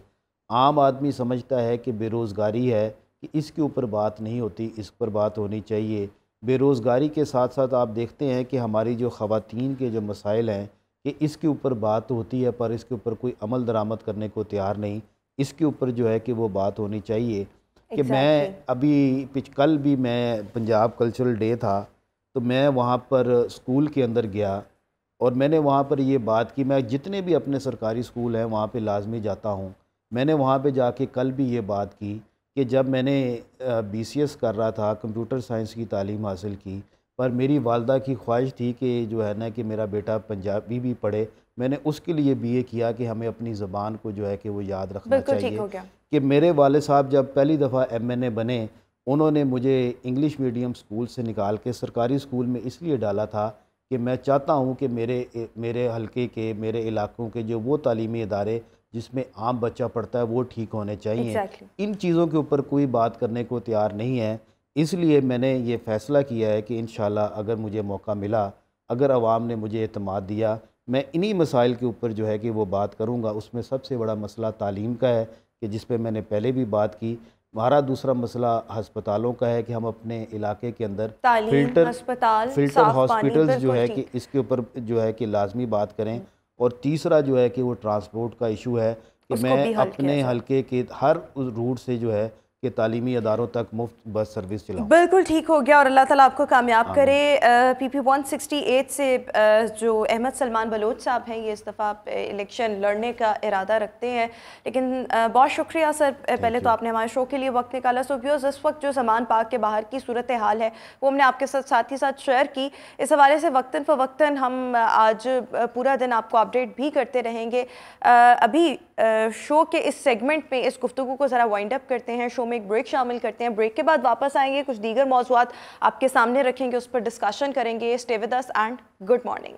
आम आदमी समझता है कि बेरोज़गारी है, कि इसके ऊपर बात नहीं होती, इस पर बात होनी चाहिए। बेरोज़गारी के साथ साथ आप देखते हैं कि हमारी जो ख़वातीन के जो मसाइल हैं कि इसके ऊपर बात होती है, पर इसके ऊपर कोई अमल दरामद करने को तैयार नहीं। इसके ऊपर जो है कि वो बात होनी चाहिए। कि मैं अभी कल भी मैं पंजाब कल्चरल डे था, तो मैं वहाँ पर स्कूल के अंदर गया और मैंने वहाँ पर ये बात की। मैं जितने भी अपने सरकारी स्कूल हैं वहाँ पे लाजमी जाता हूँ। मैंने वहाँ पे जाके कल भी ये बात की कि जब मैंने BCS कर रहा था, कंप्यूटर साइंस की तालीम हासिल की, पर मेरी वालदा की ख्वाहिश थी कि जो है ना कि मेरा बेटा पंजाबी भी पढ़े। मैंने उसके लिए BA किया कि हमें अपनी ज़बान को जो है कि वो याद रखना चाहिए। कि मेरे वाले साहब जब पहली दफ़ा MNA बने, उन्होंने मुझे इंग्लिश मीडियम स्कूल से निकाल के सरकारी स्कूल में इसलिए डाला था कि मैं चाहता हूँ कि मेरे हलके के, मेरे इलाकों के जो वो तालीमी इदारे जिसमें आम बच्चा पढ़ता है वो ठीक होने चाहिए। इन चीज़ों के ऊपर कोई बात करने को तैयार नहीं है। इसलिए मैंने ये फ़ैसला किया है कि इंशाल्लाह अगर मुझे मौका मिला, अगर अवाम ने मुझे एतमाद दिया, मैं इन्हीं मसाइल के ऊपर जो है कि वो बात करूँगा। उसमें सबसे बड़ा मसला तालीम का है कि जिस पे मैंने पहले भी बात की। हमारा दूसरा मसला हस्पतालों का है कि हम अपने इलाके के अंदर फिल्टर हॉस्पिटल्स जो है कि इसके ऊपर जो है कि लाजमी बात करें। और तीसरा जो है कि वो ट्रांसपोर्ट का इशू है कि मैं अपने हलके के हर रूट से जो है कि तालीमी अदारों तक मुफ्त बस सर्विस चलाऊं। बिल्कुल ठीक हो गया और अल्लाह ताला आपको कामयाब करे। PP 168 से जो अहमद सलमान बलोच साहब हैं, ये इस दफ़ा इलेक्शन लड़ने का इरादा रखते हैं, लेकिन बहुत शुक्रिया सर, पहले तो आपने हमारे शो के लिए वक्त निकाला। सो व्यूअर्स, इस वक्त जो समान पार्क के बाहर की सूरत हाल है वो हमने आपके साथ ही साथ शेयर की। इस हवाले से वक्तन फ़वक्तन हम आज पूरा दिन आपको अपडेट भी करते रहेंगे। अभी शो के इस सेगमेंट में इस गुफ्तगू को ज़रा वाइंड अप करते हैं, शो में एक ब्रेक शामिल करते हैं। ब्रेक के बाद वापस आएंगे, कुछ दीगर मौज़ूआत आपके सामने रखेंगे, उस पर डिस्कशन करेंगे। Stay with us and good morning.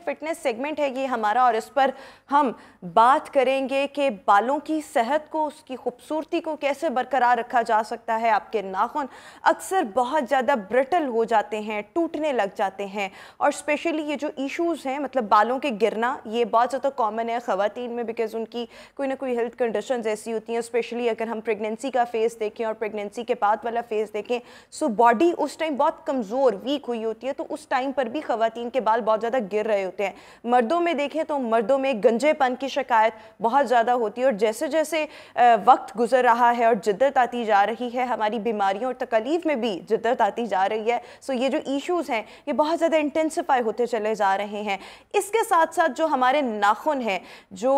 Fitness segment है ये हमारा और इस पर हम बात करेंगे कि बालों की सेहत को, उसकी खूबसूरती को कैसे बरकरार रखा जा सकता है। आपके नाखून अक्सर बहुत ज़्यादा ब्रिटल हो जाते हैं, टूटने लग जाते हैं, और स्पेशली ये जो इश्यूज़ हैं, मतलब बालों के गिरना, ये बहुत ज़्यादा कॉमन है ख़वातीन में, बिकॉज उनकी कोई ना कोई हेल्थ कंडीशंस ऐसी होती हैं। स्पेशली अगर हम प्रेगनेंसी का फेज़ देखें और प्रेगनेंसी के बाद वाला फेज़ देखें, सो बॉडी उस टाइम बहुत कमज़ोर, वीक हुई होती है, तो उस टाइम पर भी ख़वातीन के बाल बहुत ज़्यादा गिर रहे होते हैं। सकते हैं। मर्दों में देखें तो मर्दों में गंजेपन की शिकायत बहुत ज़्यादा होती है, और जैसे जैसे वक्त गुजर रहा है और जिद्दत आती जा रही है, हमारी बीमारियों और तकलीफ में भी जिद्दत आती जा रही है। सो ये जो इश्यूज़ हैं ये बहुत ज़्यादा इंटेंसिफाई होते चले जा रहे हैं। इसके साथ साथ जो हमारे नाखून हैं जो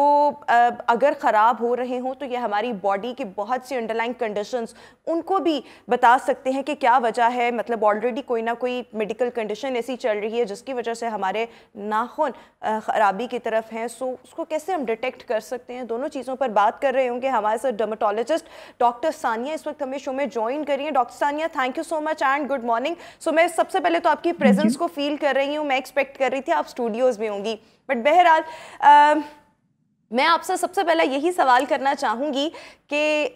अगर ख़राब हो रहे हों तो ये हमारी बॉडी की बहुत सी अंडरलाइंग कंडीशंस उनको भी बता सकते हैं कि क्या वजह है। मतलब ऑलरेडी कोई ना कोई मेडिकल कंडीशन ऐसी चल रही है जिसकी वजह से हमारे नाखून ख़राबी की तरफ हैं। सो उसको कैसे हम डिटेक्ट कर सकते हैं, दोनों चीज़ों पर बात कर रहे होंगे हमारे साथ डर्मेटोलॉजिस्ट डॉक्टर सानिया इस वक्त हमें शो में ज्वाइन करिए। Doctor Sania, thank you so much and good morning. So मैं सबसे पहले तो आपकी प्रेजेंस को फील कर रही हूँ, मैं एक्सपेक्ट कर रही थी आप स्टूडियोज़ में होंगी, बट बहरहाल मैं आपसे सबसे पहले यही सवाल करना चाहूँगी कि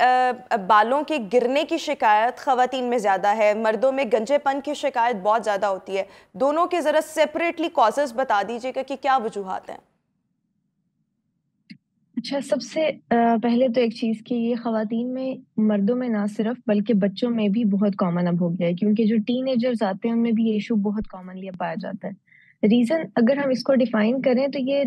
बालों के गिरने की शिकायत ख़वातीन में ज़्यादा है, मर्दों में गंजेपन की शिकायत बहुत ज़्यादा होती है। दोनों के ज़रा सेपरेटली कॉजेज़ बता दीजिएगा कि क्या वजूहात हैं। अच्छा, सबसे पहले तो एक चीज़ कि ये ख़वातीन में, मर्दों में ना सिर्फ बल्कि बच्चों में भी बहुत कॉमन अब हो गया है, क्योंकि जो टीनेजर्स आते हैं उनमें भी ये इशू बहुत कॉमनली पाया जाता है। रीज़न अगर हम इसको डिफाइन करें तो ये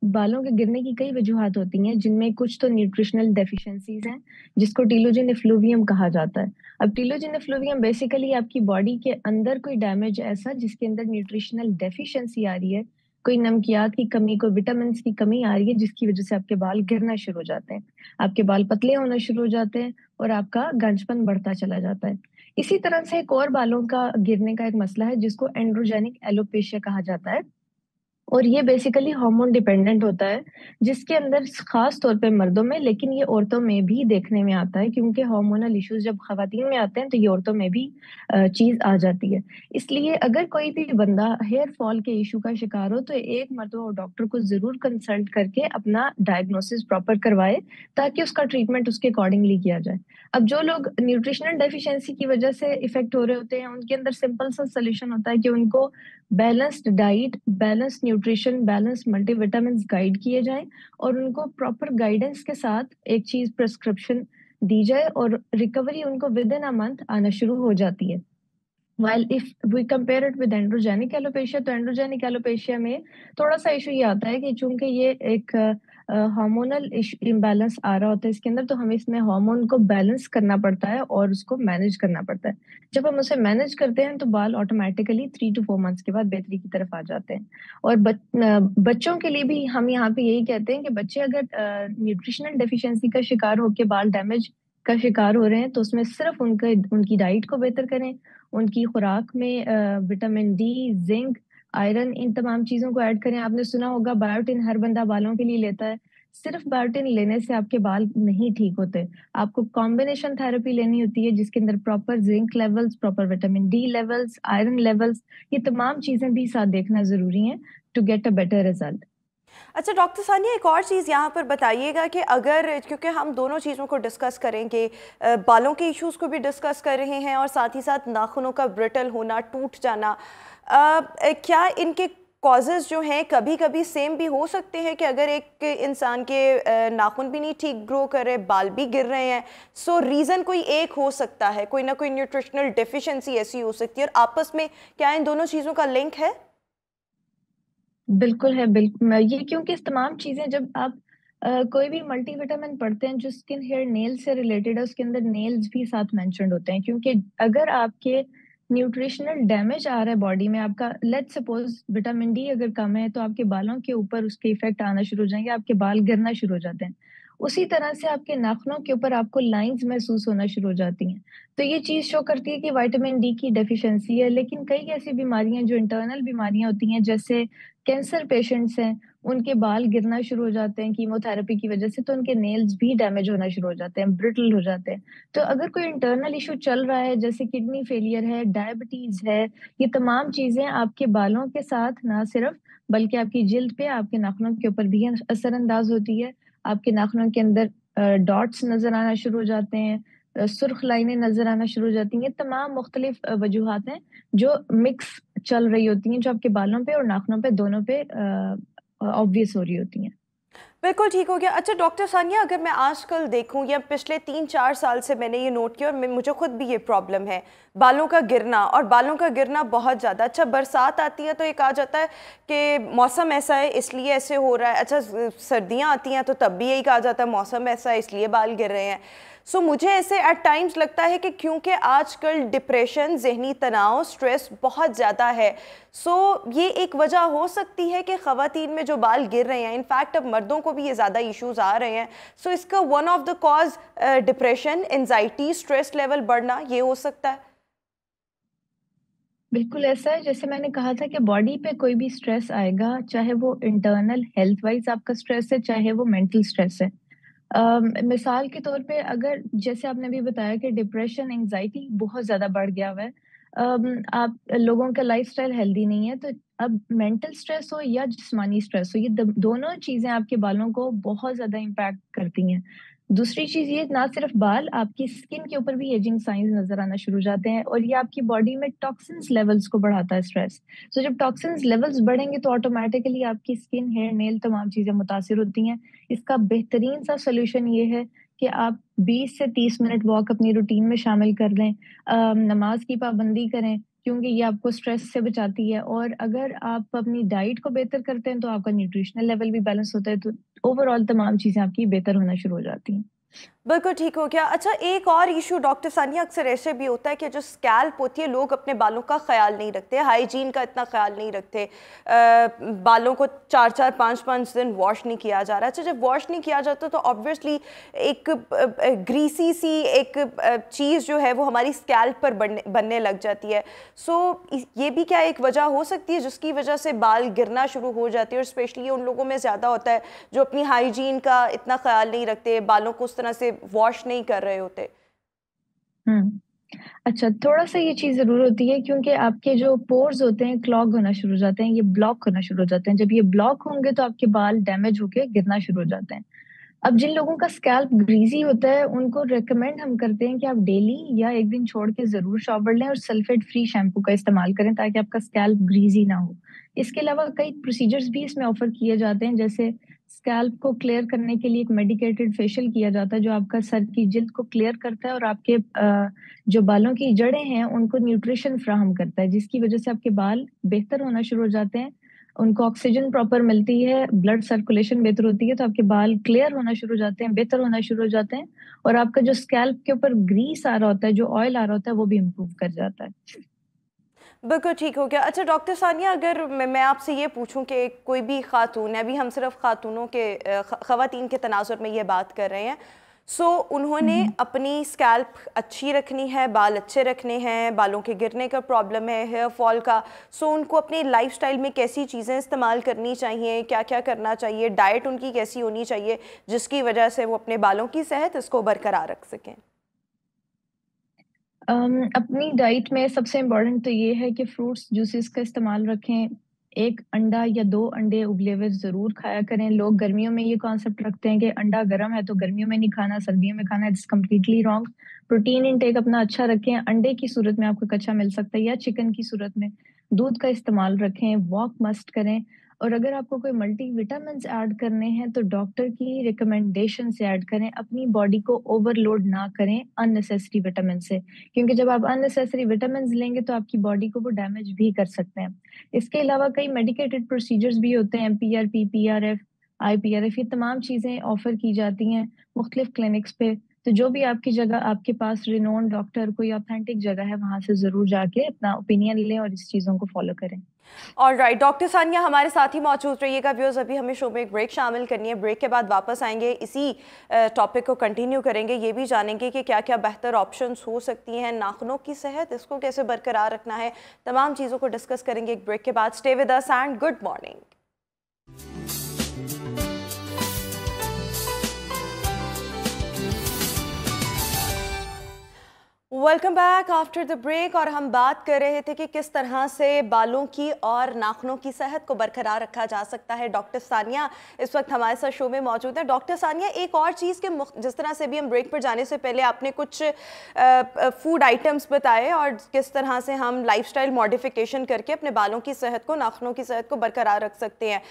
बालों के गिरने की कई वजूहात होती हैं, जिनमें कुछ तो न्यूट्रिशनल डेफिशिएंसीज हैं जिसको टीलोजन इफ्लूवियम कहा जाता है। अब टीलोजन इफ्लूवियम बेसिकली आपकी बॉडी के अंदर कोई डैमेज ऐसा जिसके अंदर न्यूट्रिशनल डेफिशिएंसी आ रही है, कोई नमकियात की कमी, कोई विटामिन्स की कमी आ रही है, जिसकी वजह से आपके बाल गिरना शुरू हो जाते हैं, आपके बाल पतले होना शुरू हो जाते हैं और आपका गंजपन बढ़ता चला जाता है। इसी तरह से एक और बालों का गिरने का एक मसला है जिसको एंड्रोजेनिक एलोपेशिया कहा जाता है, और ये बेसिकली हार्मोन डिपेंडेंट होता है, जिसके अंदर खास तौर पे मर्दों में, लेकिन ये औरतों में भी देखने में आता है, क्योंकि हार्मोनल इश्यूज जब खवातीन में आते हैं तो ये औरतों में भी चीज आ जाती है। इसलिए अगर कोई भी बंदा हेयर फॉल के इशू का शिकार हो तो एक मर्तबा डॉक्टर को जरूर कंसल्ट करके अपना डायग्नोसिस प्रॉपर करवाए, ताकि उसका ट्रीटमेंट उसके अकॉर्डिंगली किया जाए। अब जो लोग न्यूट्रिशनल डेफिशिएंसी की वजह से इफेक्ट हो रहे होते हैं, उनके अंदर सिंपल सा सोल्यूशन होता है कि उनको balanced diet, balance nutrition, balance multivitamins guide किए जाएं, और उनको प्रॉपर गाइडेंस के साथ एक चीज प्रिस्क्रिप्शन दी जाए, और रिकवरी उनको विद इन अ मंथ आना शुरू हो जाती है। While if we compare it with androgenic alopecia, तो एंड्रोजेनिक एलोपेशिया में थोड़ा सा इशू ये आता है कि चूंकि ये एक हार्मोनल इम्बैलेंस आ रहा होता है इसके अंदर, तो हमें इसमें हार्मोन को बैलेंस करना पड़ता है और उसको मैनेज करना पड़ता है। जब हम उसे मैनेज करते हैं तो बाल ऑटोमेटिकली 3 to 4 मंथ्स के बाद बेहतरी की तरफ आ जाते हैं। और बच्चों के लिए भी हम यहाँ पे यही कहते हैं कि बच्चे अगर न्यूट्रिशनल डेफिशिएंसी का शिकार होकर बाल डैमेज का शिकार हो रहे हैं, तो उसमें सिर्फ उनकी डाइट को बेहतर करें, उनकी खुराक में विटामिन डी, जिंक, आयरन, इन तमाम चीजों को ऐड करें। आपने सुना होगा बायोटिन हर बंदा बालों के लिए लेता है, सिर्फ बायोटिन लेने से आपके बाल नहीं ठीक होते। आपको कॉम्बिनेशन थेरेपी लेनी होती है जिसके अंदर proper zinc levels, proper vitamin D levels, iron levels, ये तमाम चीजें भी साथ देखना जरूरी है to get a better result. अच्छा डॉक्टर सानिया, एक और चीज़ यहाँ पर बताइएगा कि अगर, क्योंकि हम दोनों चीज़ों को डिस्कस करेंगे, बालों के इश्यूज़ को भी डिस्कस कर रहे हैं और साथ ही साथ नाखूनों का ब्रिटल होना, टूट जाना, क्या इनके कॉजेज़ जो हैं कभी कभी सेम भी हो सकते हैं कि अगर एक इंसान के नाखून भी नहीं ठीक ग्रो कर रहे, बाल भी गिर रहे हैं, सो रीज़न कोई एक हो सकता है, कोई ना कोई न्यूट्रिशनल डेफिशिएंसी ऐसी हो सकती है, और आपस में क्या इन दोनों चीज़ों का लिंक है? बिल्कुल है, बिल्कुल। ये क्योंकि इस तमाम चीजें जब आप कोई भी मल्टीविटामिन पढ़ते हैं जो स्किन हेयर नेल से रिलेटेड है, उसके अंदर नेल्स भी साथ मेंशन्ड होते हैं, क्योंकि अगर आपके न्यूट्रिशनल डैमेज आ रहा है बॉडी में, आपका लेट्स सपोज विटामिन डी अगर कम है, तो आपके बालों के ऊपर उसके इफेक्ट आना शुरू हो जाएंगे, आपके बाल गिरना शुरू हो जाते हैं। उसी तरह से आपके नाखूनों के ऊपर आपको लाइंस महसूस होना शुरू हो जाती हैं। तो ये चीज शो करती है कि विटामिन डी की डेफिशिएंसी है। लेकिन कई ऐसी बीमारियां जो इंटरनल बीमारियां होती हैं, जैसे कैंसर पेशेंट्स हैं, उनके बाल गिरना शुरू हो जाते हैं कीमोथेरेपी की वजह से, तो उनके नेल्स भी डैमेज होना शुरू हो जाते हैं, ब्रिटल हो जाते हैं। तो अगर कोई इंटरनल इशू चल रहा है, जैसे किडनी फेलियर है, डायबिटीज है, ये तमाम चीजें आपके बालों के साथ ना सिर्फ बल्कि आपकी जिल्द पे, आपके नाखूनों के ऊपर भी असरअंदाज होती है। आपके नाखूनों के अंदर डॉट्स नजर आना शुरू हो जाते हैं, सुर्ख लाइनें नजर आना शुरू हो जाती हैं। तमाम मुख्तलिफ वजूहात हैं जो मिक्स चल रही होती हैं, जो आपके बालों पे और नाखूनों पे दोनों पे ऑब्वियस हो रही होती हैं। बिल्कुल ठीक हो गया। अच्छा डॉक्टर सानिया, अगर मैं आजकल देखूं या पिछले 3-4 साल से मैंने ये नोट किया और मुझे खुद भी ये प्रॉब्लम है, बालों का गिरना, और बालों का गिरना बहुत ज़्यादा। अच्छा बरसात आती है तो ये कहा जाता है कि मौसम ऐसा है इसलिए ऐसे हो रहा है। अच्छा सर्दियाँ आती हैं तो तब भी यही कहा जाता है मौसम ऐसा है इसलिए बाल गिर रहे हैं। सो मुझे ऐसे एट टाइम्स लगता है कि क्योंकि आजकल डिप्रेशन, जहनी तनाव, स्ट्रेस बहुत ज़्यादा है, सो ये एक वजह हो सकती है कि ख़वातीन में जो बाल गिर रहे हैं, इनफैक्ट अब मर्दों को भी ये ज़्यादा इश्यूज आ रहे हैं। सो इसका one of the cause depression, anxiety, stress level बढ़ना, ये हो सकता है। बिल्कुल ऐसा है, जैसे मैंने कहा था कि बॉडी पे कोई भी स्ट्रेस आएगा, चाहे वो इंटरनल हेल्थ वाइज आपका स्ट्रेस है, चाहे वो मेंटल स्ट्रेस है। मिसाल के तौर पे अगर जैसे आपने भी बताया कि डिप्रेशन, एंजाइटी बहुत ज़्यादा बढ़ गया हुआ है। आप लोगों का लाइफ़स्टाइल हेल्दी नहीं है, तो अब मेंटल स्ट्रेस हो या जिस्मानी स्ट्रेस हो, ये दोनों चीज़ें आपके बालों को बहुत ज़्यादा इम्पैक्ट करती हैं। दूसरी चीज़ ये, ना सिर्फ बाल, आपकी स्किन के ऊपर भी एजिंग साइंस नज़र आना शुरू हो जाते हैं, और ये आपकी बॉडी में टॉक्सिन्स लेवल्स को बढ़ाता है स्ट्रेस। तो जब टॉक्सिन्स लेवल्स बढ़ेंगे तो ऑटोमेटिकली आपकी स्किन, हेयर, नेल तमाम चीज़ें मुतासिर होती हैं। इसका बेहतरीन सा सॉल्यूशन ये है कि आप 20 से 30 मिनट वॉक अपनी रूटीन में शामिल कर लें। नमाज की पाबंदी करें, क्योंकि ये आपको स्ट्रेस से बचाती है, और अगर आप अपनी डाइट को बेहतर करते हैं तो आपका न्यूट्रिशनल लेवल भी बैलेंस होता है, तो ओवरऑल तमाम चीज़ें आपकी बेहतर होना शुरू हो जाती हैं। बिल्कुल ठीक हो गया। अच्छा एक और इशू डॉक्टर सानिया, अक्सर ऐसे भी होता है कि जो स्कैल्प होती है, लोग अपने बालों का ख्याल नहीं रखते, हाइजीन का इतना ख्याल नहीं रखते। बालों को 4-4, 5-5 दिन वॉश नहीं किया जा रहा। अच्छा जब वॉश नहीं किया जाता तो ऑब्वियसली एक ग्रीसी सी एक चीज़ जो है वो हमारी स्कैल्प पर बनने लग जाती है। सो ये भी क्या एक वजह हो सकती है जिसकी वजह से बाल गिरना शुरू हो जाती है, और स्पेशली उन लोगों में ज़्यादा होता है जो अपनी हाइजीन का इतना ख्याल नहीं रखते, बालों को उस तरह से वॉश नहीं कर रहे होते। अच्छा, थोड़ा-सा ये चीज़ ज़रूर होती है, क्योंकि आपके जो पोर्स होते हैं क्लॉग होना शुरू हो जाते हैं, ये ब्लॉक होना शुरू हो जाते हैं। जब ये ब्लॉक होंगे तो आपके बाल डैमेज होके गिरना शुरू हो जाते हैं। अब जिन लोगों का स्कैल्प ग्रीज़ी होता है, उनको रिकमेंड हम करते हैं कि आप डेली या 1 दिन छोड़ के ज़रूर शॉवर लें और सल्फेट फ्री शैम्पू का इस्तेमाल करें, ताकि आपका स्कैल्प ग्रीज़ी ना हो। इसके अलावा कई प्रोसीजर्स भी इसमें ऑफ़र किए जाते हैं, जैसे स्कैल्प को क्लियर करने के लिए एक मेडिकेटेड फेशियल किया जाता है, जो आपका सर की जिल्द को क्लियर करता है और आपके जो बालों की जड़ें हैं, उनको न्यूट्रिशन फ्राहम करता है, जिसकी वजह से आपके बाल बेहतर होना शुरू हो जाते हैं। उनको ऑक्सीजन प्रॉपर मिलती है, ब्लड सर्कुलेशन बेहतर होती है, तो आपके बाल क्लियर होना शुरू हो जाते हैं, बेहतर होना शुरू हो जाते हैं, और आपका जो स्कैल्प के ऊपर ग्रीस आ रहा होता है, जो ऑयल आ रहा होता है, वो भी इम्प्रूव कर जाता है। बिल्कुल ठीक हो गया। अच्छा डॉक्टर सानिया, अगर मैं आपसे ये पूछूं कि कोई भी खातून है, अभी हम सिर्फ खातूनों के ख़वातीन के तनाज़ुर में ये बात कर रहे हैं, सो उन्होंने अपनी स्कैल्प अच्छी रखनी है, बाल अच्छे रखने हैं, बालों के गिरने का प्रॉब्लम है, हेयर फॉल का, सो उनको अपनी लाइफस्टाइल में कैसी चीज़ें इस्तेमाल करनी चाहिए, क्या क्या करना चाहिए, डाइट उनकी कैसी होनी चाहिए जिसकी वजह से वो अपने बालों की सेहत इसको बरकरार रख सकें? अपनी डाइट में सबसे इम्पोर्टेंट तो ये है कि फ्रूट्स, जूसेस का इस्तेमाल रखें। 1 अंडा या 2 अंडे उबले हुए ज़रूर खाया करें। लोग गर्मियों में ये कॉन्सेप्ट रखते हैं कि अंडा गर्म है तो गर्मियों में नहीं खाना, सर्दियों में खाना है। It's completely wrong. Protein intake अपना अच्छा रखें। अंडे की सूरत में आपको कच्चा मिल सकता है, या चिकन की सूरत में। दूध का इस्तेमाल रखें, वॉक मस्ट करें, और अगर आपको कोई मल्टीविटामिन्स ऐड करने हैं तो डॉक्टर की रिकमेंडेशन से ऐड करें। अपनी बॉडी को ओवरलोड ना करें अननेसेसरी विटामिन से, क्योंकि जब आप अननेसेसरी विटामिन्स लेंगे तो आपकी बॉडी को वो डैमेज भी कर सकते हैं। इसके अलावा कई मेडिकेटेड प्रोसीजर्स भी होते हैं, पीआरपी, पीआरएफ, आईपीआरएफ, ये तमाम चीज़ें ऑफ़र की जाती हैं मुख्तलिफ क्लिनिक्स पे। तो जो भी आपकी जगह, आपके पास रिनोन्ड डॉक्टर, कोई ऑथेंटिक जगह है, वहाँ से ज़रूर जाके अपना ओपिनियन लें और इस चीज़ों को फ़ॉलो करें। ऑलराइट डॉक्टर सानिया हमारे साथ ही मौजूद रहिएगा। व्यूअर्स, अभी हमें शो में एक ब्रेक शामिल करनी है। ब्रेक के बाद वापस आएंगे, इसी टॉपिक को कंटिन्यू करेंगे, ये भी जानेंगे कि क्या क्या बेहतर ऑप्शंस हो सकती हैं, नाखूनों की सेहत इसको कैसे बरकरार रखना है, तमाम चीज़ों को डिस्कस करेंगे एक ब्रेक के बाद। Stay with us and good morning. Welcome back after the break. और हम बात कर रहे थे कि किस तरह से बालों की और नाखूनों की सेहत को बरकरार रखा जा सकता है। डॉक्टर सानिया इस वक्त हमारे साथ शो में मौजूद है। डॉक्टर सानिया, एक और चीज़ के जिस तरह से भी हम ब्रेक पर जाने से पहले आपने कुछ फूड आइटम्स बताए और किस तरह से हम लाइफस्टाइल मॉडिफिकेशन करके अपने बालों की सेहत को, नाखूनों की सेहत को बरकरार रख सकते हैं।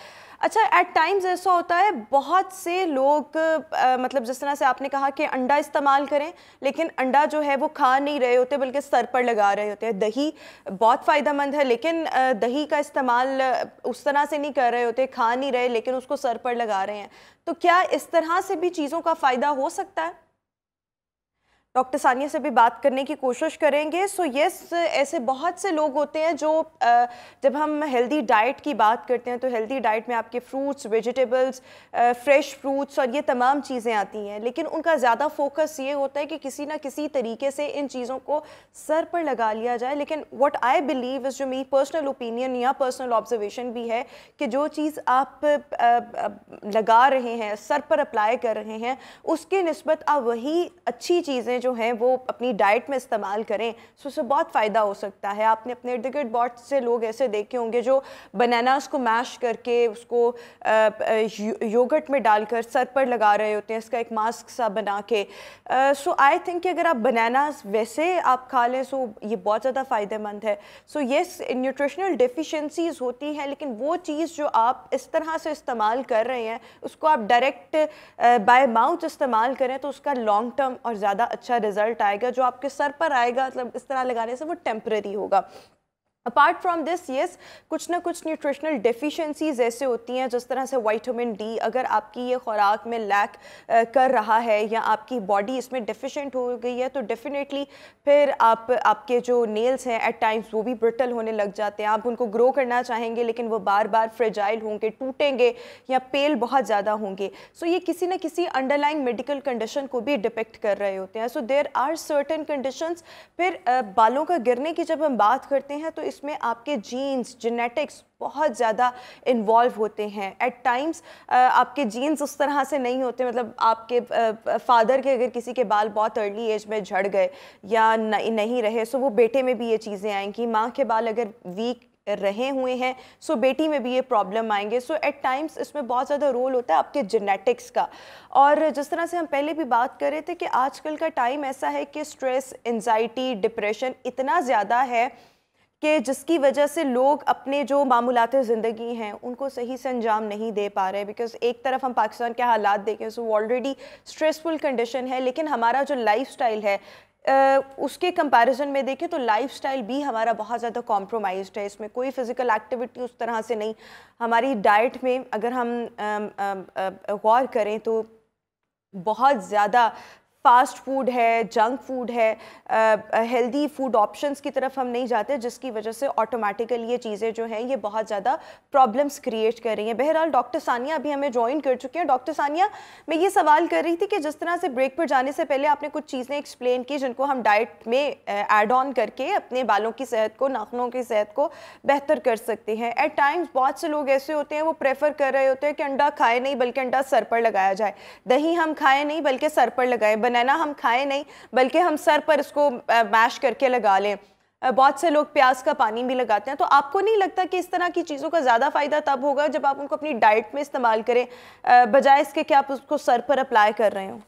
अच्छा, एट टाइम्स ऐसा होता है बहुत से लोग मतलब जिस तरह से आपने कहा कि अंडा इस्तेमाल करें, लेकिन अंडा जो है वो खा नहीं रहे होते बल्कि सर पर लगा रहे होते हैं। दही बहुत फ़ायदेमंद है, लेकिन दही का इस्तेमाल उस तरह से नहीं कर रहे होते, खा नहीं रहे लेकिन उसको सर पर लगा रहे हैं। तो क्या इस तरह से भी चीज़ों का फ़ायदा हो सकता है? डॉक्टर सानिया से भी बात करने की कोशिश करेंगे। सो यस, ऐसे बहुत से लोग होते हैं जो जब हम हेल्दी डाइट की बात करते हैं तो हेल्दी डाइट में आपके फ्रूट्स, वेजिटेबल्स, फ्रेश फ्रूट्स और ये तमाम चीज़ें आती हैं, लेकिन उनका ज़्यादा फोकस ये होता है कि किसी ना किसी तरीके से इन चीज़ों को सर पर लगा लिया जाए। लेकिन व्हाट आई बिलीव इज़, जो मेरी पर्सनल ओपिनियन या पर्सनल ऑब्जर्वेशन भी है, कि जो चीज़ आप लगा रहे हैं, सर पर अप्लाई कर रहे हैं, उसके निस्बत आप वही अच्छी चीज़ें जो हैं वो अपनी डाइट में इस्तेमाल करें, तो उससे बहुत फ़ायदा हो सकता है। आपने अपने इर्द गिर्द बहुत से लोग ऐसे देखे होंगे जो बनानास को मैश करके उसको योगर्ट में डालकर सर पर लगा रहे होते हैं, इसका एक मास्क सा बना के। सो आई थिंक कि अगर आप बनानास वैसे आप खा लें सो ये बहुत ज़्यादा फ़ायदेमंद है। सो येस, न्यूट्रिशनल डेफिशिएंसीज होती हैं, लेकिन वो चीज़ जो आप इस तरह से इस्तेमाल कर रहे हैं उसको आप डायरेक्ट बाय माउथ इस्तेमाल करें तो उसका लॉन्ग टर्म और ज़्यादा अच्छा रिजल्ट आएगा। जो आपके सर पर आएगा मतलब इस तरह लगाने से वो टेम्परेरी होगा। अपार्ट फ्राम दिस, येस, कुछ ना कुछ न्यूट्रिशनल डेफिशिएंसीज ऐसे होती हैं, जिस तरह से विटामिन डी अगर आपकी ये खुराक में लैक कर रहा है या आपकी बॉडी इसमें डेफिशिएंट हो गई है तो डेफिनेटली फिर आपके जो नेल्स हैं एट टाइम्स वो भी ब्रिटल होने लग जाते हैं। आप उनको ग्रो करना चाहेंगे लेकिन वो बार बार फ्रेजाइल होंगे, टूटेंगे या पेल बहुत ज़्यादा होंगे। सो ये किसी न किसी अंडरलाइंग मेडिकल कंडीशन को भी डिपेक्ट कर रहे होते हैं। So there are certain conditions. फिर बालों का गिरने की जब हम बात करते हैं तो इसमें आपके जीन्स, जेनेटिक्स बहुत ज़्यादा इन्वॉल्व होते हैं। एट टाइम्स आपके जीन्स उस तरह से नहीं होते, मतलब आपके फादर के अगर किसी के बाल बहुत अर्ली एज में झड़ गए या नहीं रहे सो वो बेटे में भी ये चीज़ें आएंगी। माँ के बाल अगर वीक रहे हुए हैं सो बेटी में भी ये प्रॉब्लम आएंगे। सो एट टाइम्स इसमें बहुत ज़्यादा रोल होता है आपके जेनेटिक्स का। और जिस तरह से हम पहले भी बात कर रहे थे कि आजकल का टाइम ऐसा है कि स्ट्रेस, एंजाइटी, डिप्रेशन इतना ज़्यादा है कि जिसकी वजह से लोग अपने जो मामूलात ज़िंदगी हैं उनको सही से अंजाम नहीं दे पा रहे। बिकॉज़ एक तरफ हम पाकिस्तान के हालात देखें सो ऑलरेडी स्ट्रेसफुल कंडीशन है, लेकिन हमारा जो लाइफस्टाइल है उसके कंपैरिजन में देखें तो लाइफस्टाइल भी हमारा बहुत ज़्यादा कॉम्प्रोमाइज्ड है। इसमें कोई फ़िज़िकल एक्टिविटी उस तरह से नहीं। हमारी डाइट में अगर हम गौर करें तो बहुत ज़्यादा फास्ट फूड है, जंक फूड है, हेल्दी फूड ऑप्शंस की तरफ हम नहीं जाते, जिसकी वजह से ऑटोमेटिकली ये चीज़ें जो हैं ये बहुत ज़्यादा प्रॉब्लम्स क्रिएट कर रही हैं। बहरहाल डॉक्टर सानिया अभी हमें ज्वाइन कर चुके हैं। डॉक्टर सानिया, मैं ये सवाल कर रही थी कि जिस तरह से ब्रेक पर जाने से पहले आपने कुछ चीज़ें एक्सप्लेन की जिनको हम डाइट में ऐड ऑन करके अपने बालों की सेहत को, नाखूनों की सेहत को बेहतर कर सकते हैं। एट टाइम्स बहुत से लोग ऐसे होते हैं वो प्रेफर कर रहे होते हैं कि अंडा खाए नहीं बल्कि अंडा सर पर लगाया जाए, दही हम खाएँ नहीं बल्कि सर पर लगाएं, बनाना हम खाएं नहीं बल्कि हम सर पर इसको मैश करके लगा लें। बहुत से लोग प्याज का पानी भी लगाते हैं। तो आपको नहीं लगता कि इस तरह की चीज़ों का ज़्यादा फ़ायदा तब होगा जब आप उनको अपनी डाइट में इस्तेमाल करें बजाय इसके कि आप उसको सर पर अप्लाई कर रहे हो?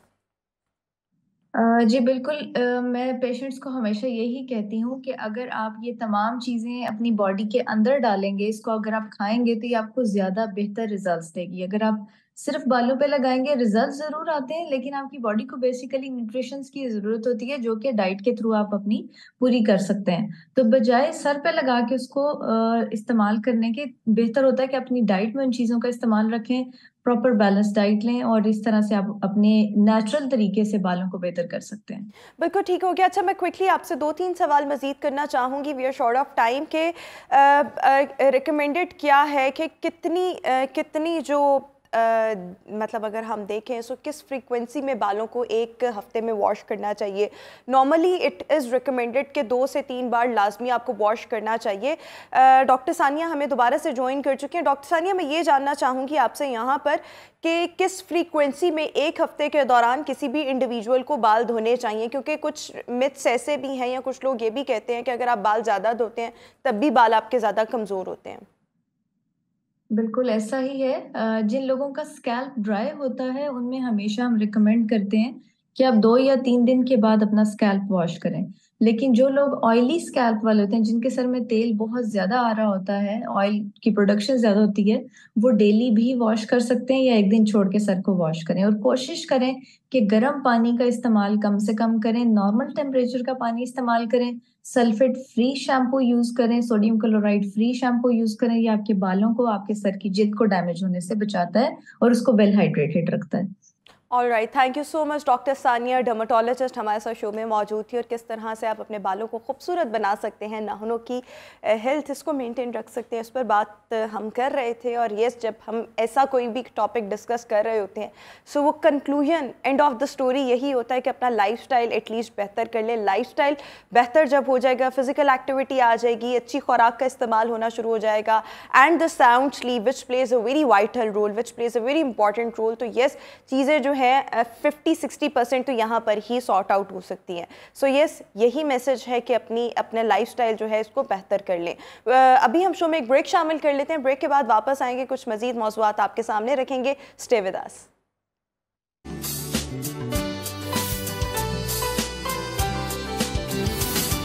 जी बिल्कुल, मैं पेशेंट्स को हमेशा यही कहती हूँ कि अगर आप ये तमाम चीज़ें अपनी बॉडी के अंदर डालेंगे, इसको अगर आप खाएंगे तो ये आपको ज़्यादा बेहतर रिजल्ट्स देगी। अगर आप सिर्फ बालों पे लगाएंगे रिजल्ट ज़रूर आते हैं, लेकिन आपकी बॉडी को बेसिकली न्यूट्रिशंस की ज़रूरत होती है जो कि डाइट के थ्रू आप अपनी पूरी कर सकते हैं। तो बजाय सर पे लगा के उसको इस्तेमाल करने के बेहतर होता है कि अपनी डाइट में उन चीज़ों का इस्तेमाल रखें, प्रॉपर बैलेंस डाइट लें और इस तरह से आप अपने नेचुरल तरीके से बालों को बेहतर कर सकते हैं। बिल्कुल ठीक हो गया। अच्छा, मैं क्विकली आपसे 2-3 सवाल मजीद करना चाहूँगी। We are short of time के रिकमेंडेड क्या है कि कितनी जो मतलब अगर हम देखें सो किस फ्रीक्वेंसी में बालों को एक हफ्ते में वॉश करना चाहिए? नॉर्मली इट इज़ रिकमेंडेड कि 2 से 3 बार लाजमी आपको वॉश करना चाहिए। डॉक्टर सानिया हमें दोबारा से ज्वाइन कर चुके हैं। डॉक्टर सानिया, मैं ये जानना चाहूँगी आपसे यहाँ पर कि किस फ्रीक्वेंसी में एक हफ्ते के दौरान किसी भी इंडिविजुअल को बाल धोने चाहिए, क्योंकि कुछ मिथ्स ऐसे भी हैं या कुछ लोग ये भी कहते हैं कि अगर आप बाल ज़्यादा धोते हैं तब भी बाल आपके ज़्यादा कमज़ोर होते हैं। बिल्कुल ऐसा ही है। जिन लोगों का स्कैल्प ड्राई होता है उनमें हमेशा हम रिकमेंड करते हैं कि आप 2 या 3 दिन के बाद अपना स्कैल्प वॉश करें। लेकिन जो लोग ऑयली स्कैल्प वाले होते हैं, जिनके सर में तेल बहुत ज्यादा आ रहा होता है, ऑयल की प्रोडक्शन ज्यादा होती है, वो डेली भी वॉश कर सकते हैं या एक दिन छोड़ के सर को वॉश करें। और कोशिश करें कि गर्म पानी का इस्तेमाल कम से कम करें, नॉर्मल टेम्परेचर का पानी इस्तेमाल करें, सल्फेट फ्री शैम्पू यूज करें, sodium chloride free shampoo use करें। ये आपके बालों को, आपके सर की जिल्द को डैमेज होने से बचाता है और उसको वेल हाइड्रेटेड रखता है। All right, thank you so much. Doctor Sania dermatologist हमारे साथ शो में मौजूद थी, और किस तरह से आप अपने बालों को खूबसूरत बना सकते हैं, नाखूनों की हेल्थ इसको मेंटेन रख सकते हैं, इस पर बात हम कर रहे थे। और येस, जब हम ऐसा कोई भी टॉपिक डिस्कस कर रहे होते हैं सो वो conclusion, end of the story यही होता है कि अपना लाइफस्टाइल एटलीस्ट बेहतर कर ले। लाइफस्टाइल बेहतर जब हो जाएगा, फिजिकल एक्टिविटी आ जाएगी, अच्छी खुराक का इस्तेमाल होना शुरू हो जाएगा, and the sound sleep which plays a very vital role, which plays a very important role. तो येस, चीज़ें जो है 50-60% तो यहाँ पर ही सॉर्ट आउट हो सकती हैं। सो येस, यही मैसेज है कि अपने लाइफस्टाइल जो है इसको बेहतर कर लें। अभी हम शो में एक ब्रेक शामिल कर लेते हैं। ब्रेक के बाद वापस आएंगे, कुछ मजीद मौज़ूआत आपके सामने रखेंगे। Stay with us.